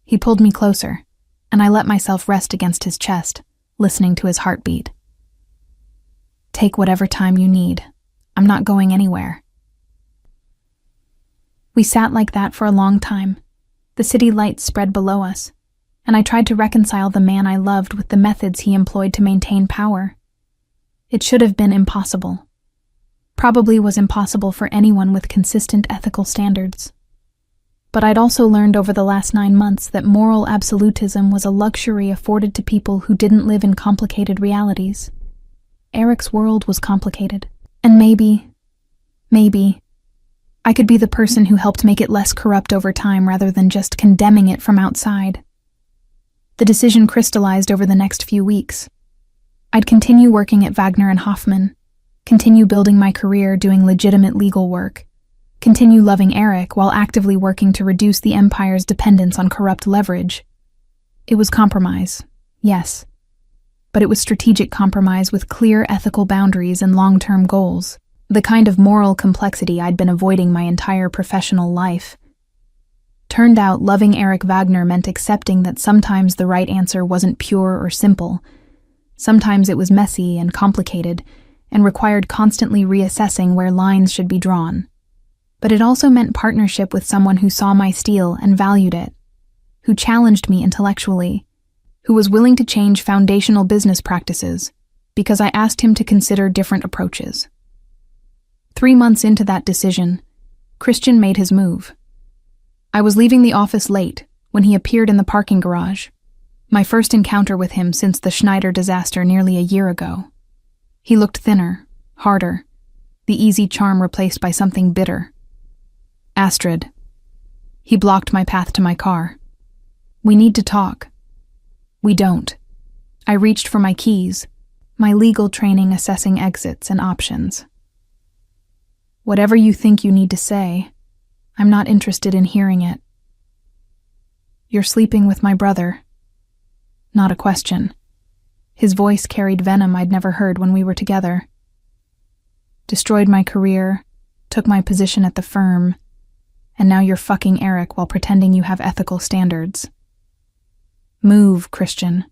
He pulled me closer, and I let myself rest against his chest, listening to his heartbeat. Take whatever time you need. I'm not going anywhere. We sat like that for a long time. The city lights spread below us, and I tried to reconcile the man I loved with the methods he employed to maintain power. It should have been impossible. Probably was impossible for anyone with consistent ethical standards. But I'd also learned over the last 9 months that moral absolutism was a luxury afforded to people who didn't live in complicated realities. Eric's world was complicated, and maybe, I could be the person who helped make it less corrupt over time rather than just condemning it from outside. The decision crystallized over the next few weeks. I'd continue working at Wagner and Hoffman, continue building my career doing legitimate legal work, continue loving Eric while actively working to reduce the empire's dependence on corrupt leverage. It was compromise, yes. But it was strategic compromise with clear ethical boundaries and long-term goals, the kind of moral complexity I'd been avoiding my entire professional life. Turned out loving Eric Wagner meant accepting that sometimes the right answer wasn't pure or simple. Sometimes it was messy and complicated, and required constantly reassessing where lines should be drawn. But it also meant partnership with someone who saw my steel and valued it, who challenged me intellectually, who was willing to change foundational business practices because I asked him to consider different approaches. 3 months into that decision, Christian made his move. I was leaving the office late when he appeared in the parking garage, my first encounter with him since the Schneider disaster nearly a year ago. He looked thinner, harder, the easy charm replaced by something bitter. Astrid. He blocked my path to my car. We need to talk. We don't. I reached for my keys, my legal training assessing exits and options. Whatever you think you need to say, I'm not interested in hearing it. You're sleeping with my brother. Not a question. His voice carried venom I'd never heard when we were together. Destroyed my career, took my position at the firm, and now you're fucking Eric while pretending you have ethical standards. Move, Christian.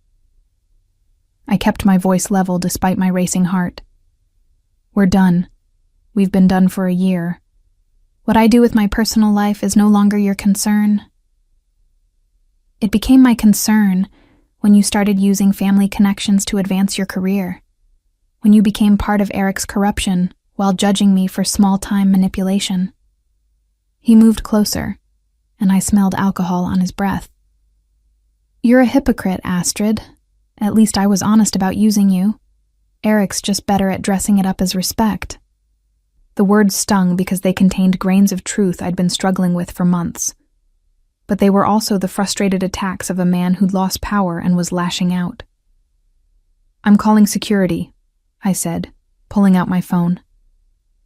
I kept my voice level despite my racing heart. We're done. We've been done for a year. What I do with my personal life is no longer your concern. It became my concern when you started using family connections to advance your career, when you became part of Eric's corruption while judging me for small-time manipulation. He moved closer, and I smelled alcohol on his breath. You're a hypocrite, Astrid. At least I was honest about using you. Eric's just better at dressing it up as respect. The words stung because they contained grains of truth I'd been struggling with for months. But they were also the frustrated attacks of a man who'd lost power and was lashing out. I'm calling security, I said, pulling out my phone.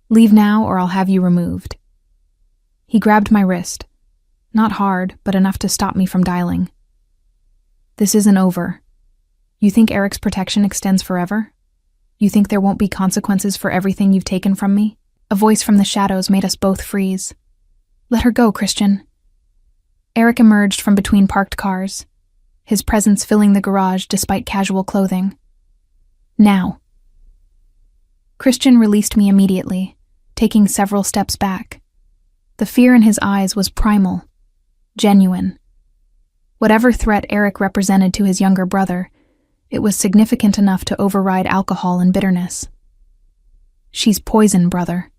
Leave now or I'll have you removed. He grabbed my wrist. Not hard, but enough to stop me from dialing. This isn't over. You think Eric's protection extends forever? You think there won't be consequences for everything you've taken from me? A voice from the shadows made us both freeze. Let her go, Christian. Eric emerged from between parked cars, his presence filling the garage despite casual clothing. Now. Christian released me immediately, taking several steps back. The fear in his eyes was primal, genuine. Whatever threat Eric represented to his younger brother, it was significant enough to override alcohol and bitterness. She's poison, brother,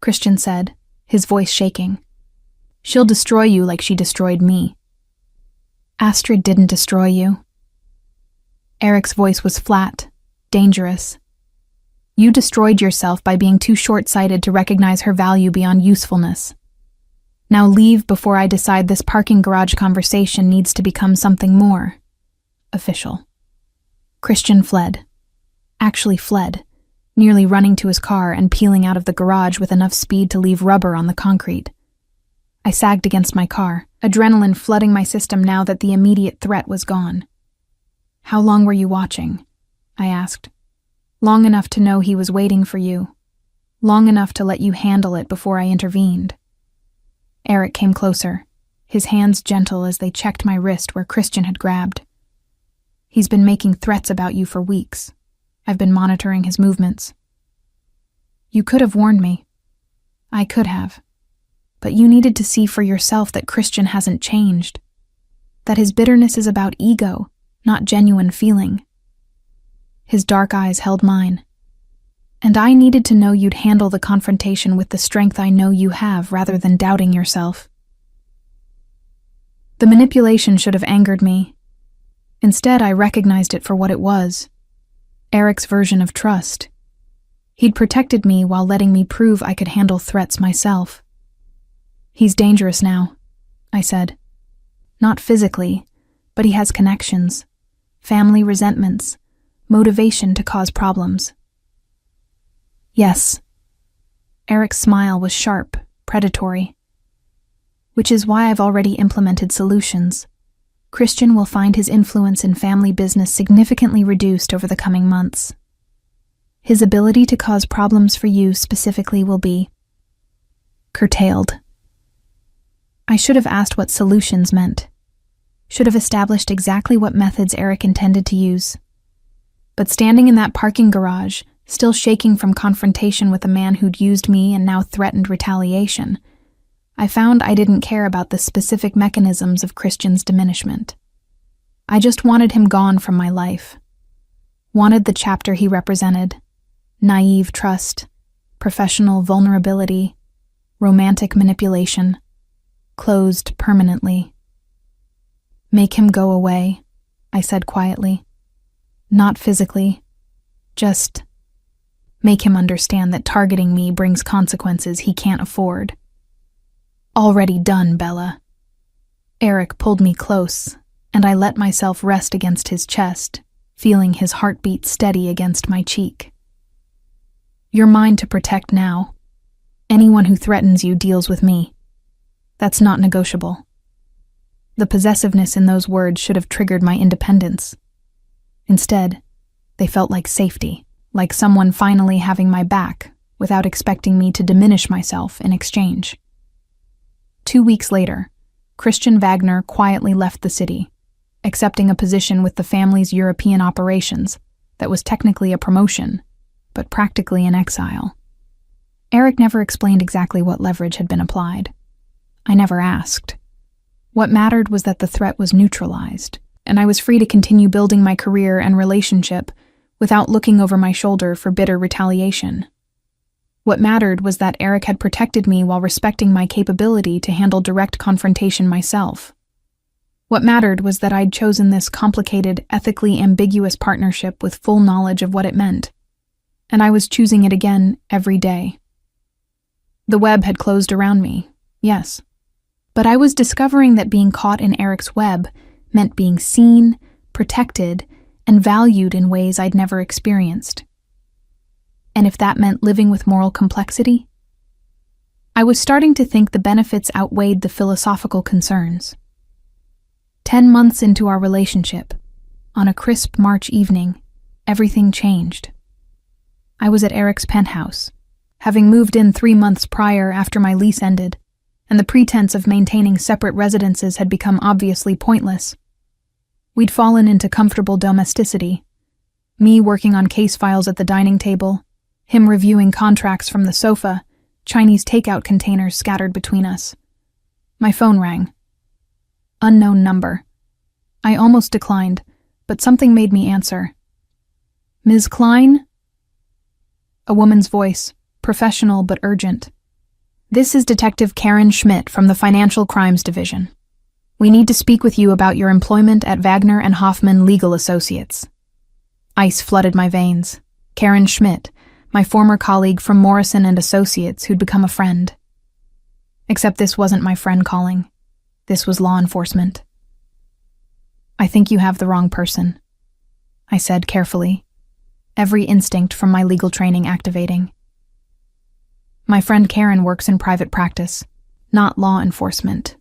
Christian said, his voice shaking. She'll destroy you like she destroyed me. Astrid didn't destroy you. Eric's voice was flat, dangerous. You destroyed yourself by being too short-sighted to recognize her value beyond usefulness. Now leave before I decide this parking garage conversation needs to become something more official. Christian fled. Actually fled, nearly running to his car and peeling out of the garage with enough speed to leave rubber on the concrete. I sagged against my car, adrenaline flooding my system now that the immediate threat was gone. How long were you watching? I asked. Long enough to know he was waiting for you. Long enough to let you handle it before I intervened. Eric came closer, his hands gentle as they checked my wrist where Christian had grabbed. He's been making threats about you for weeks. I've been monitoring his movements. You could have warned me. I could have. But you needed to see for yourself that Christian hasn't changed. That his bitterness is about ego, not genuine feeling. His dark eyes held mine. And I needed to know you'd handle the confrontation with the strength I know you have rather than doubting yourself. The manipulation should have angered me. Instead, I recognized it for what it was. Eric's version of trust. He'd protected me while letting me prove I could handle threats myself. He's dangerous now, I said. Not physically, but he has connections, family resentments, motivation to cause problems. Yes. Eric's smile was sharp, predatory. Which is why I've already implemented solutions. Christian will find his influence in family business significantly reduced over the coming months. His ability to cause problems for you specifically will be curtailed. I should have asked what solutions meant. Should have established exactly what methods Eric intended to use. But standing in that parking garage, still shaking from confrontation with a man who'd used me and now threatened retaliation, I found I didn't care about the specific mechanisms of Christian's diminishment. I just wanted him gone from my life. Wanted the chapter he represented: naive trust, professional vulnerability, romantic manipulation, closed permanently. Make him go away, I said quietly. Not physically, just make him understand that targeting me brings consequences he can't afford. Already done, Bella. Eric pulled me close, and I let myself rest against his chest, feeling his heartbeat steady against my cheek. You're mine to protect now. Anyone who threatens you deals with me. That's not negotiable. The possessiveness in those words should have triggered my independence. Instead, they felt like safety, like someone finally having my back without expecting me to diminish myself in exchange. 2 weeks later, Christian Wagner quietly left the city, accepting a position with the family's European operations that was technically a promotion, but practically an exile. Eric never explained exactly what leverage had been applied. I never asked. What mattered was that the threat was neutralized, and I was free to continue building my career and relationship without looking over my shoulder for bitter retaliation. What mattered was that Eric had protected me while respecting my capability to handle direct confrontation myself. What mattered was that I'd chosen this complicated, ethically ambiguous partnership with full knowledge of what it meant, and I was choosing it again every day. The web had closed around me, yes, but I was discovering that being caught in Eric's web meant being seen, protected, and valued in ways I'd never experienced. And if that meant living with moral complexity? I was starting to think the benefits outweighed the philosophical concerns. 10 months into our relationship, on a crisp March evening, everything changed. I was at Eric's penthouse, having moved in 3 months prior after my lease ended, and the pretense of maintaining separate residences had become obviously pointless. We'd fallen into comfortable domesticity, me working on case files at the dining table, him reviewing contracts from the sofa, Chinese takeout containers scattered between us. My phone rang. Unknown number. I almost declined, but something made me answer. Ms. Klein? A woman's voice, professional but urgent. This is Detective Karen Schmidt from the Financial Crimes Division. We need to speak with you about your employment at Wagner and Hoffman Legal Associates. Ice flooded my veins. Karen Schmidt, my former colleague from Morrison and Associates who'd become a friend. Except this wasn't my friend calling. This was law enforcement. I think you have the wrong person, I said carefully, every instinct from my legal training activating. My friend Karen works in private practice, not law enforcement.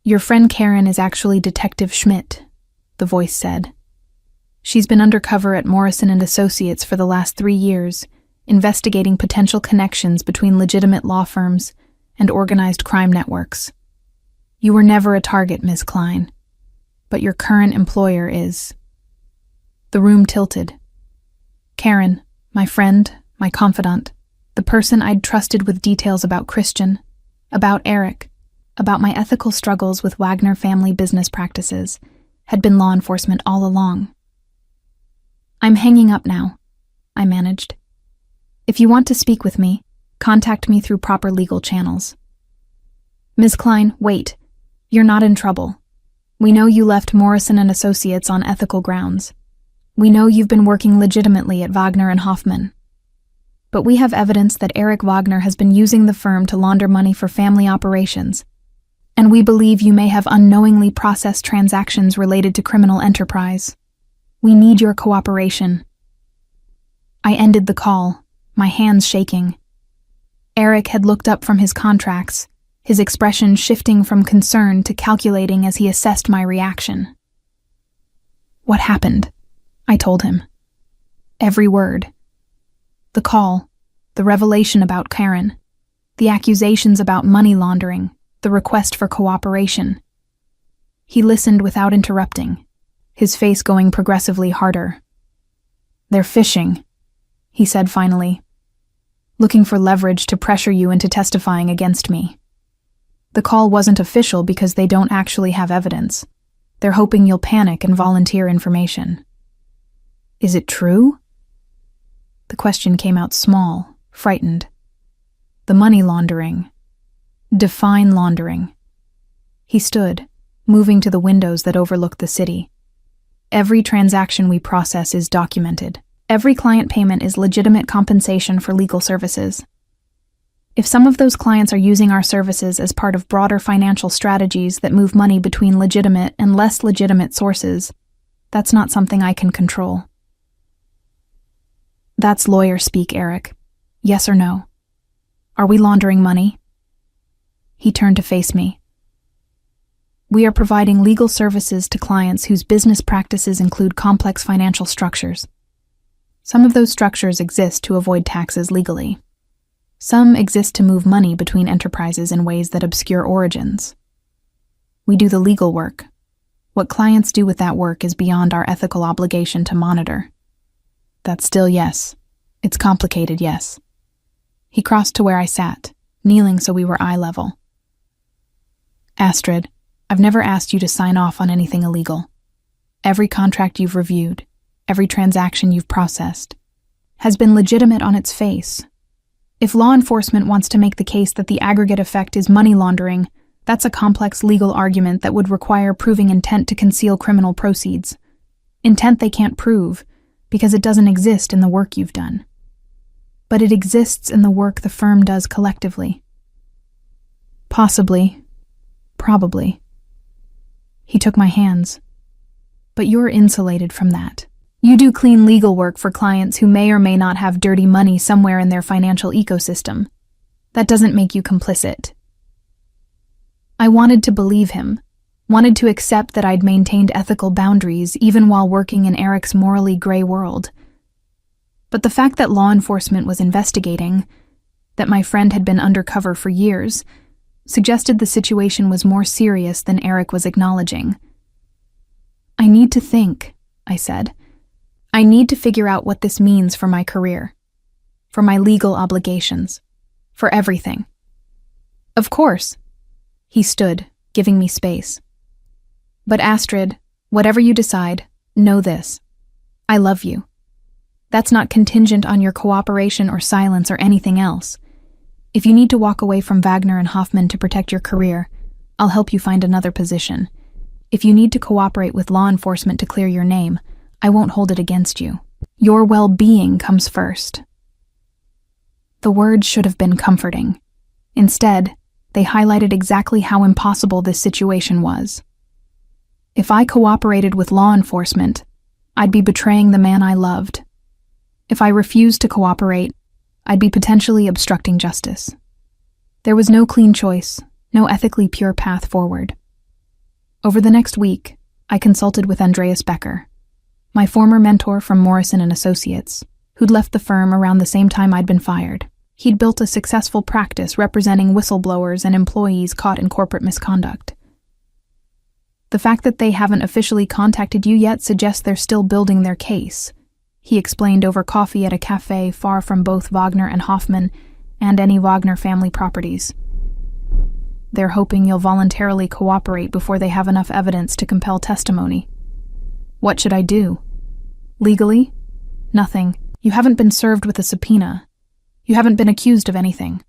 Your friend Karen is actually Detective Schmidt, the voice said. She's been undercover at Morrison and Associates for the last 3 years, investigating potential connections between legitimate law firms and organized crime networks. You were never a target, Ms. Klein, but your current employer is. The room tilted. Karen, my friend, my confidant, the person I'd trusted with details about Christian, about Eric, about my ethical struggles with Wagner family business practices, had been law enforcement all along. I'm hanging up now, I managed. If you want to speak with me, contact me through proper legal channels. Ms. Klein, wait. You're not in trouble. We know you left Morrison and Associates on ethical grounds. We know you've been working legitimately at Wagner and Hoffman. But we have evidence that Eric Wagner has been using the firm to launder money for family operations, and we believe you may have unknowingly processed transactions related to criminal enterprise. We need your cooperation. I ended the call, my hands shaking. Eric had looked up from his contracts, his expression shifting from concern to calculating as he assessed my reaction. What happened? I told him. Every word. The call, the revelation about Karen, the accusations about money laundering, the request for cooperation. He listened without interrupting, his face going progressively harder. "They're fishing," he said finally, "looking for leverage to pressure you into testifying against me. The call wasn't official because they don't actually have evidence. They're hoping you'll panic and volunteer information." "Is it true?" The question came out small, frightened. "The money laundering. Define laundering." He stood, moving to the windows that overlooked the city. "Every transaction we process is documented. Every client payment is legitimate compensation for legal services. If some of those clients are using our services as part of broader financial strategies that move money between legitimate and less legitimate sources, that's not something I can control." "That's lawyer speak, Eric. Yes or no? Are we laundering money?" He turned to face me. "We are providing legal services to clients whose business practices include complex financial structures. Some of those structures exist to avoid taxes legally. Some exist to move money between enterprises in ways that obscure origins. We do the legal work. What clients do with that work is beyond our ethical obligation to monitor." "That's still yes. It's complicated, yes." He crossed to where I sat, kneeling so we were eye level. "Astrid, I've never asked you to sign off on anything illegal. Every contract you've reviewed, every transaction you've processed, has been legitimate on its face. If law enforcement wants to make the case that the aggregate effect is money laundering, that's a complex legal argument that would require proving intent to conceal criminal proceeds. Intent they can't prove, because it doesn't exist in the work you've done. But it exists in the work the firm does collectively." "Possibly. Probably." He took my hands. "But you're insulated from that. You do clean legal work for clients who may or may not have dirty money somewhere in their financial ecosystem. That doesn't make you complicit." I wanted to believe him, wanted to accept that I'd maintained ethical boundaries even while working in Eric's morally gray world. But the fact that law enforcement was investigating, that my friend had been undercover for years, suggested the situation was more serious than Eric was acknowledging. "I need to think," I said. "I need to figure out what this means for my career, for my legal obligations, for everything." "Of course." He stood, giving me space. "But Astrid, whatever you decide, know this. I love you. That's not contingent on your cooperation or silence or anything else. If you need to walk away from Wagner and Hoffman to protect your career, I'll help you find another position. If you need to cooperate with law enforcement to clear your name, I won't hold it against you. Your well-being comes first." The words should have been comforting. Instead, they highlighted exactly how impossible this situation was. If I cooperated with law enforcement, I'd be betraying the man I loved. If I refused to cooperate, I'd be potentially obstructing justice. There was no clean choice, no ethically pure path forward. Over the next week, I consulted with Andreas Becker, my former mentor from Morrison & Associates, who'd left the firm around the same time I'd been fired. He'd built a successful practice representing whistleblowers and employees caught in corporate misconduct. "The fact that they haven't officially contacted you yet suggests they're still building their case," he explained over coffee at a cafe far from both Wagner and Hoffman and any Wagner family properties. "They're hoping you'll voluntarily cooperate before they have enough evidence to compel testimony." "What should I do?" "Legally? Nothing. You haven't been served with a subpoena. You haven't been accused of anything.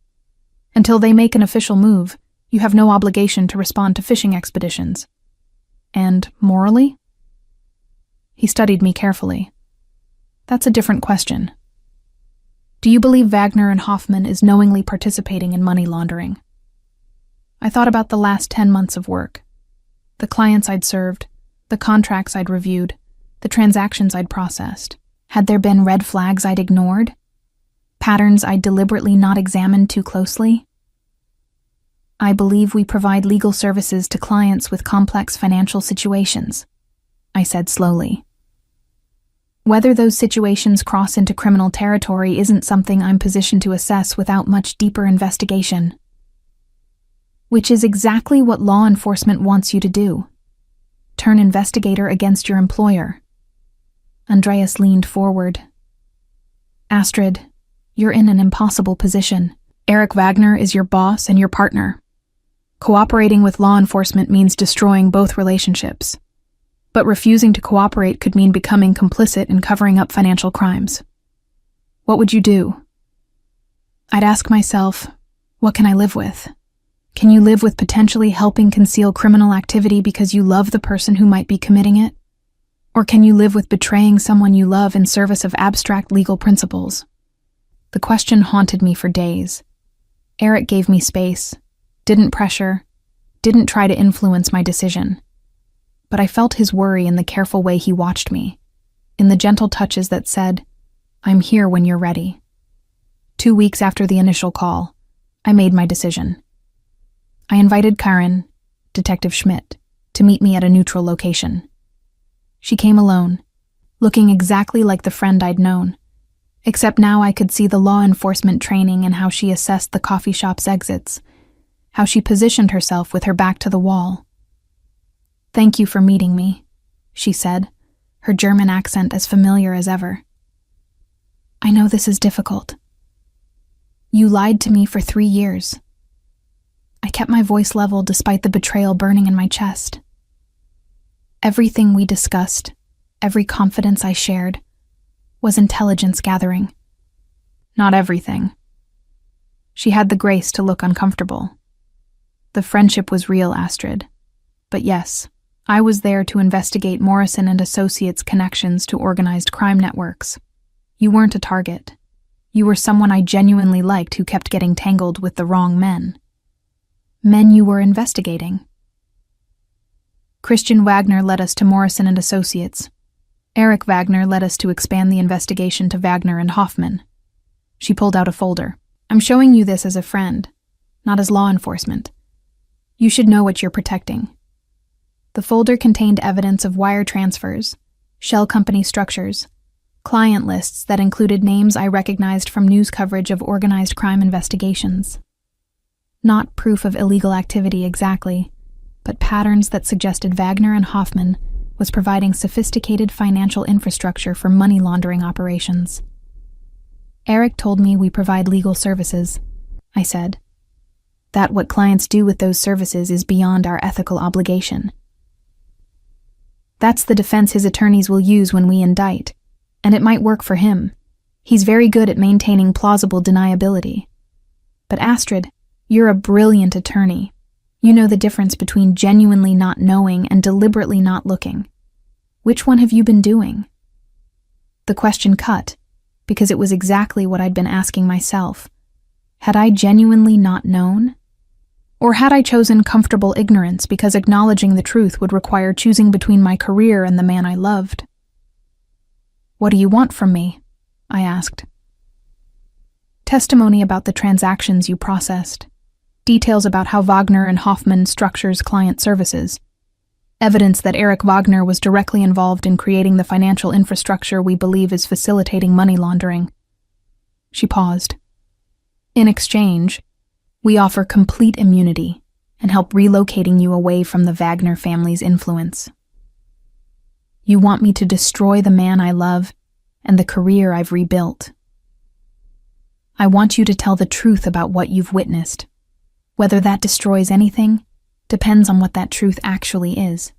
Until they make an official move, you have no obligation to respond to fishing expeditions." "And morally?" He studied me carefully. "That's a different question. Do you believe Wagner and Hoffman is knowingly participating in money laundering?" I thought about the last 10 months of work. The clients I'd served, the contracts I'd reviewed, the transactions I'd processed. Had there been red flags I'd ignored? Patterns I'd deliberately not examined too closely? "I believe we provide legal services to clients with complex financial situations," I said slowly. "Whether those situations cross into criminal territory isn't something I'm positioned to assess without much deeper investigation." which is exactly what law enforcement wants you to do. Turn investigator against your employer. Andreas leaned forward. Astrid, you're in an impossible position. Eric Wagner is your boss and your partner. Cooperating with law enforcement means destroying both relationships. But refusing to cooperate could mean becoming complicit in covering up financial crimes. What would you do? I'd ask myself, what can I live with? Can you live with potentially helping conceal criminal activity because you love the person who might be committing it? Or can you live with betraying someone you love in service of abstract legal principles? The question haunted me for days. Eric gave me space, didn't pressure, didn't try to influence my decision. But I felt his worry in the careful way he watched me, in the gentle touches that said, I'm here when you're ready. 2 weeks after the initial call, I made my decision. I invited Karen, Detective Schmidt, to meet me at a neutral location. She came alone, looking exactly like the friend I'd known, except now I could see the law enforcement training and how she assessed the coffee shop's exits, how she positioned herself with her back to the wall. Thank you for meeting me, she said, her German accent as familiar as ever. I know this is difficult. You lied to me for 3 years. I kept my voice level despite the betrayal burning in my chest. Everything we discussed, every confidence I shared, was intelligence gathering. Not everything. She had the grace to look uncomfortable. The friendship was real, Astrid. But yes, I was there to investigate Morrison and Associates' connections to organized crime networks. You weren't a target. You were someone I genuinely liked who kept getting tangled with the wrong men. Men you were investigating. Christian Wagner led us to Morrison and Associates. Eric Wagner led us to expand the investigation to Wagner and Hoffman. She pulled out a folder. I'm showing you this as a friend, not as law enforcement. You should know what you're protecting. The folder contained evidence of wire transfers, shell company structures, client lists that included names I recognized from news coverage of organized crime investigations. Not proof of illegal activity exactly, but patterns that suggested Wagner and Hoffman was providing sophisticated financial infrastructure for money laundering operations. Eric told me we provide legal services, I said. That what clients do with those services is beyond our ethical obligation. That's the defense his attorneys will use when we indict, and it might work for him. He's very good at maintaining plausible deniability. But Astrid, you're a brilliant attorney. You know the difference between genuinely not knowing and deliberately not looking. Which one have you been doing? The question cut, because it was exactly what I'd been asking myself. Had I genuinely not known? Or had I chosen comfortable ignorance because acknowledging the truth would require choosing between my career and the man I loved? What do you want from me? I asked. Testimony about the transactions you processed. Details about how Wagner and Hoffman structures client services. Evidence that Eric Wagner was directly involved in creating the financial infrastructure we believe is facilitating money laundering. She paused. In exchange, we offer complete immunity and help relocating you away from the Wagner family's influence. You want me to destroy the man I love and the career I've rebuilt. I want you to tell the truth about what you've witnessed. Whether that destroys anything depends on what that truth actually is.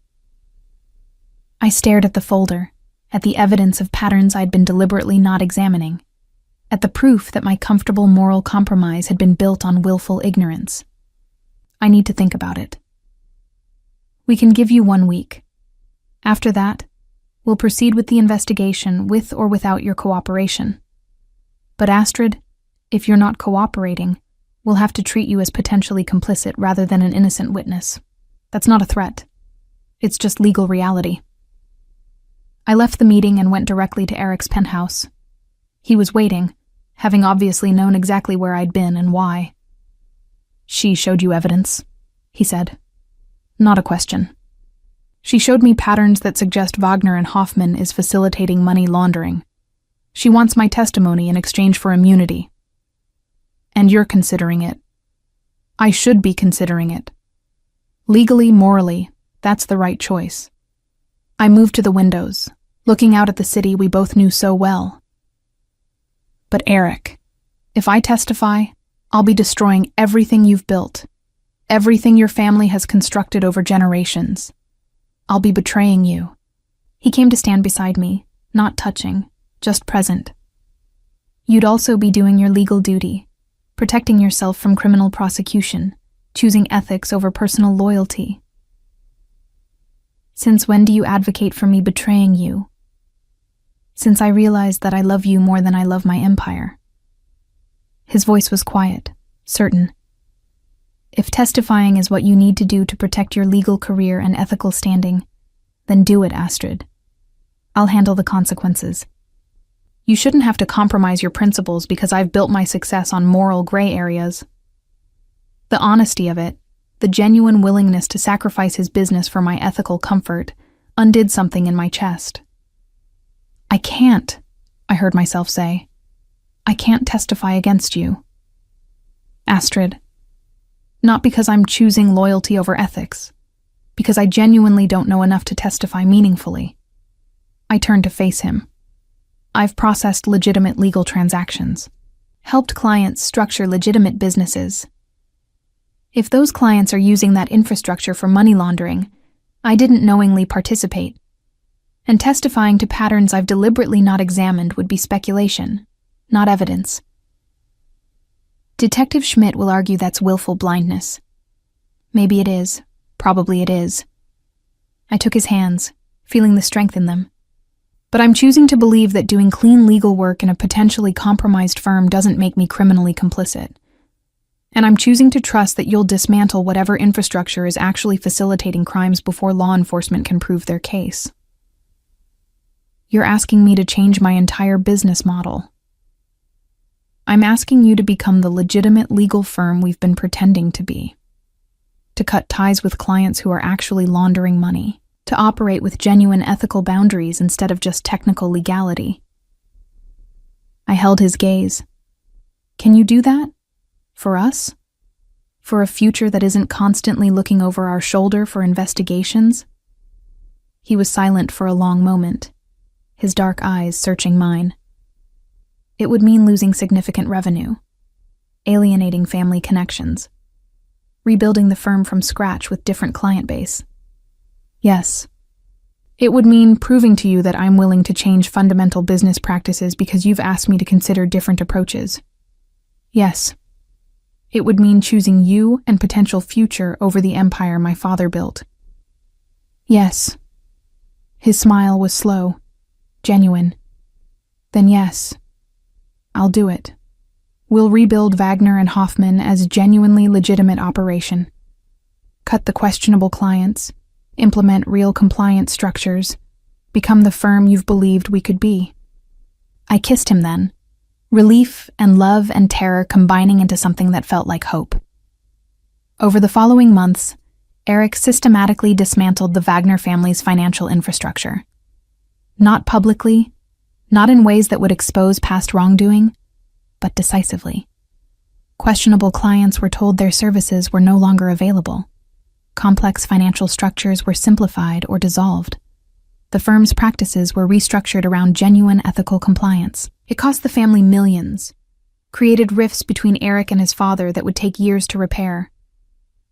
I stared at the folder, at the evidence of patterns I'd been deliberately not examining, at the proof that my comfortable moral compromise had been built on willful ignorance. I need to think about it. We can give you 1 week. After that, we'll proceed with the investigation with or without your cooperation. But Astrid, if you're not cooperating, we'll have to treat you as potentially complicit rather than an innocent witness. That's not a threat. It's just legal reality. I left the meeting and went directly to Eric's penthouse. He was waiting, having obviously known exactly where I'd been and why. She showed you evidence, he said. Not a question. She showed me patterns that suggest Wagner and Hoffman is facilitating money laundering. She wants my testimony in exchange for immunity. And you're considering it. I should be considering it. Legally, morally, that's the right choice. I moved to the windows, looking out at the city we both knew so well. But Eric, if I testify, I'll be destroying everything you've built, everything your family has constructed over generations. I'll be betraying you. He came to stand beside me, not touching, just present. You'd also be doing your legal duty, protecting yourself from criminal prosecution, choosing ethics over personal loyalty. Since when do you advocate for me betraying you? Since I realized that I love you more than I love my empire. His voice was quiet, certain. If testifying is what you need to do to protect your legal career and ethical standing, then do it, Astrid. I'll handle the consequences. You shouldn't have to compromise your principles because I've built my success on moral gray areas. The honesty of it, the genuine willingness to sacrifice his business for my ethical comfort, undid something in my chest. I can't, I heard myself say. I can't testify against you. Astrid, not because I'm choosing loyalty over ethics, because I genuinely don't know enough to testify meaningfully. I turned to face him. I've processed legitimate legal transactions, helped clients structure legitimate businesses. If those clients are using that infrastructure for money laundering, I didn't knowingly participate. And testifying to patterns I've deliberately not examined would be speculation, not evidence. Detective Schmidt will argue that's willful blindness. Maybe it is. Probably it is. I took his hands, feeling the strength in them. But I'm choosing to believe that doing clean legal work in a potentially compromised firm doesn't make me criminally complicit. And I'm choosing to trust that you'll dismantle whatever infrastructure is actually facilitating crimes before law enforcement can prove their case. You're asking me to change my entire business model. I'm asking you to become the legitimate legal firm we've been pretending to be. To cut ties with clients who are actually laundering money. To operate with genuine ethical boundaries instead of just technical legality. I held his gaze. Can you do that? For us? For a future that isn't constantly looking over our shoulder for investigations? He was silent for a long moment, his dark eyes searching mine. It would mean losing significant revenue, alienating family connections, rebuilding the firm from scratch with different client base. Yes. It would mean proving to you that I'm willing to change fundamental business practices because you've asked me to consider different approaches. Yes. It would mean choosing you and potential future over the empire my father built. Yes. His smile was slow, genuine. Then yes, I'll do it. We'll rebuild Wagner and Hoffman as a genuinely legitimate operation. Cut the questionable clients. Implement real compliance structures, become the firm you've believed we could be. I kissed him then, relief and love and terror combining into something that felt like hope. Over the following months, Eric systematically dismantled the Wagner family's financial infrastructure. Not publicly, not in ways that would expose past wrongdoing, but decisively. Questionable clients were told their services were no longer available. Complex financial structures were simplified or dissolved. The firm's practices were restructured around genuine ethical compliance. It cost the family millions, created rifts between Eric and his father that would take years to repair,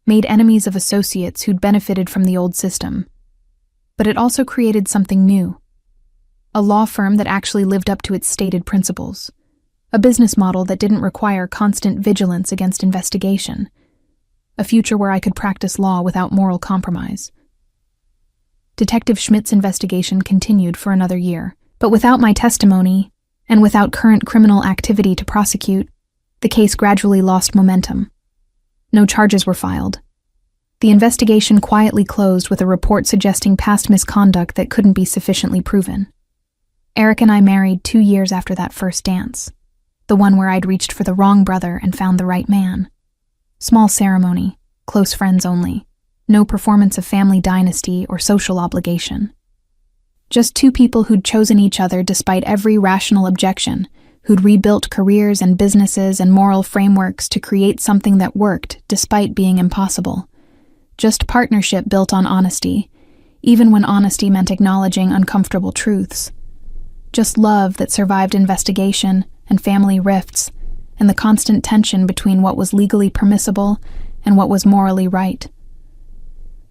made enemies of associates who'd benefited from the old system. But it also created something new. A law firm that actually lived up to its stated principles. A business model that didn't require constant vigilance against investigation. A future where I could practice law without moral compromise. Detective Schmidt's investigation continued for another year, but without my testimony, and without current criminal activity to prosecute, the case gradually lost momentum. No charges were filed. The investigation quietly closed with a report suggesting past misconduct that couldn't be sufficiently proven. Eric and I married 2 years after that first dance, the one where I'd reached for the wrong brother and found the right man. Small ceremony, close friends only, no performance of family dynasty or social obligation. Just two people who'd chosen each other despite every rational objection, who'd rebuilt careers and businesses and moral frameworks to create something that worked despite being impossible. Just partnership built on honesty, even when honesty meant acknowledging uncomfortable truths. Just love that survived investigation and family rifts, and the constant tension between what was legally permissible and what was morally right.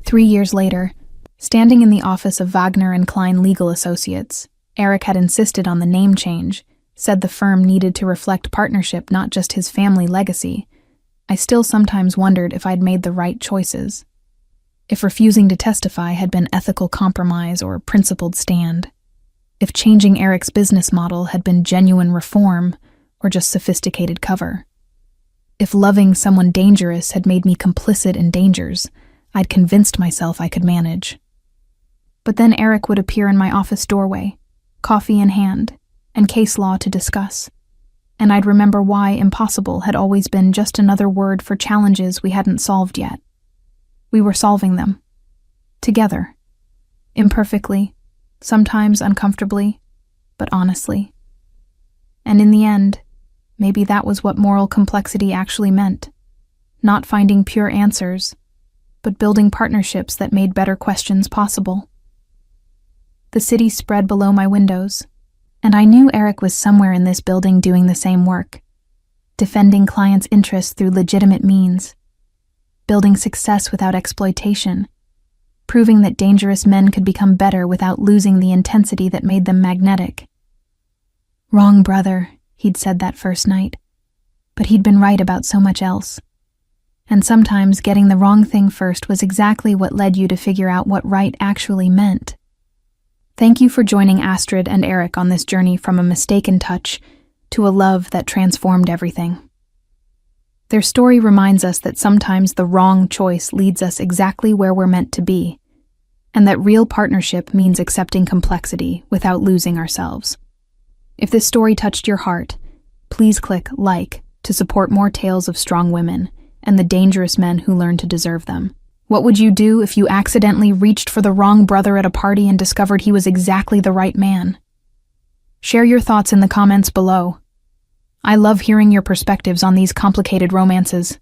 3 years later, standing in the office of Wagner and Klein Legal Associates, Eric had insisted on the name change, said the firm needed to reflect partnership, not just his family legacy. I still sometimes wondered if I'd made the right choices. If refusing to testify had been ethical compromise or principled stand. If changing Eric's business model had been genuine reform or just sophisticated cover. If loving someone dangerous had made me complicit in dangers I'd convinced myself I could manage. But then Eric would appear in my office doorway, coffee in hand, and case law to discuss. And I'd remember why impossible had always been just another word for challenges we hadn't solved yet. We were solving them. Together. Imperfectly, sometimes uncomfortably, but honestly. And in the end, maybe that was what moral complexity actually meant. Not finding pure answers, but building partnerships that made better questions possible. The city spread below my windows, and I knew Eric was somewhere in this building doing the same work, defending clients' interests through legitimate means, building success without exploitation, proving that dangerous men could become better without losing the intensity that made them magnetic. Wrong brother, he'd said that first night, but he'd been right about so much else. And sometimes getting the wrong thing first was exactly what led you to figure out what right actually meant. Thank you for joining Astrid and Eric on this journey from a mistaken touch to a love that transformed everything. Their story reminds us that sometimes the wrong choice leads us exactly where we're meant to be, and that real partnership means accepting complexity without losing ourselves. If this story touched your heart, please click like to support more tales of strong women and the dangerous men who learn to deserve them. What would you do if you accidentally reached for the wrong brother at a party and discovered he was exactly the right man? Share your thoughts in the comments below. I love hearing your perspectives on these complicated romances.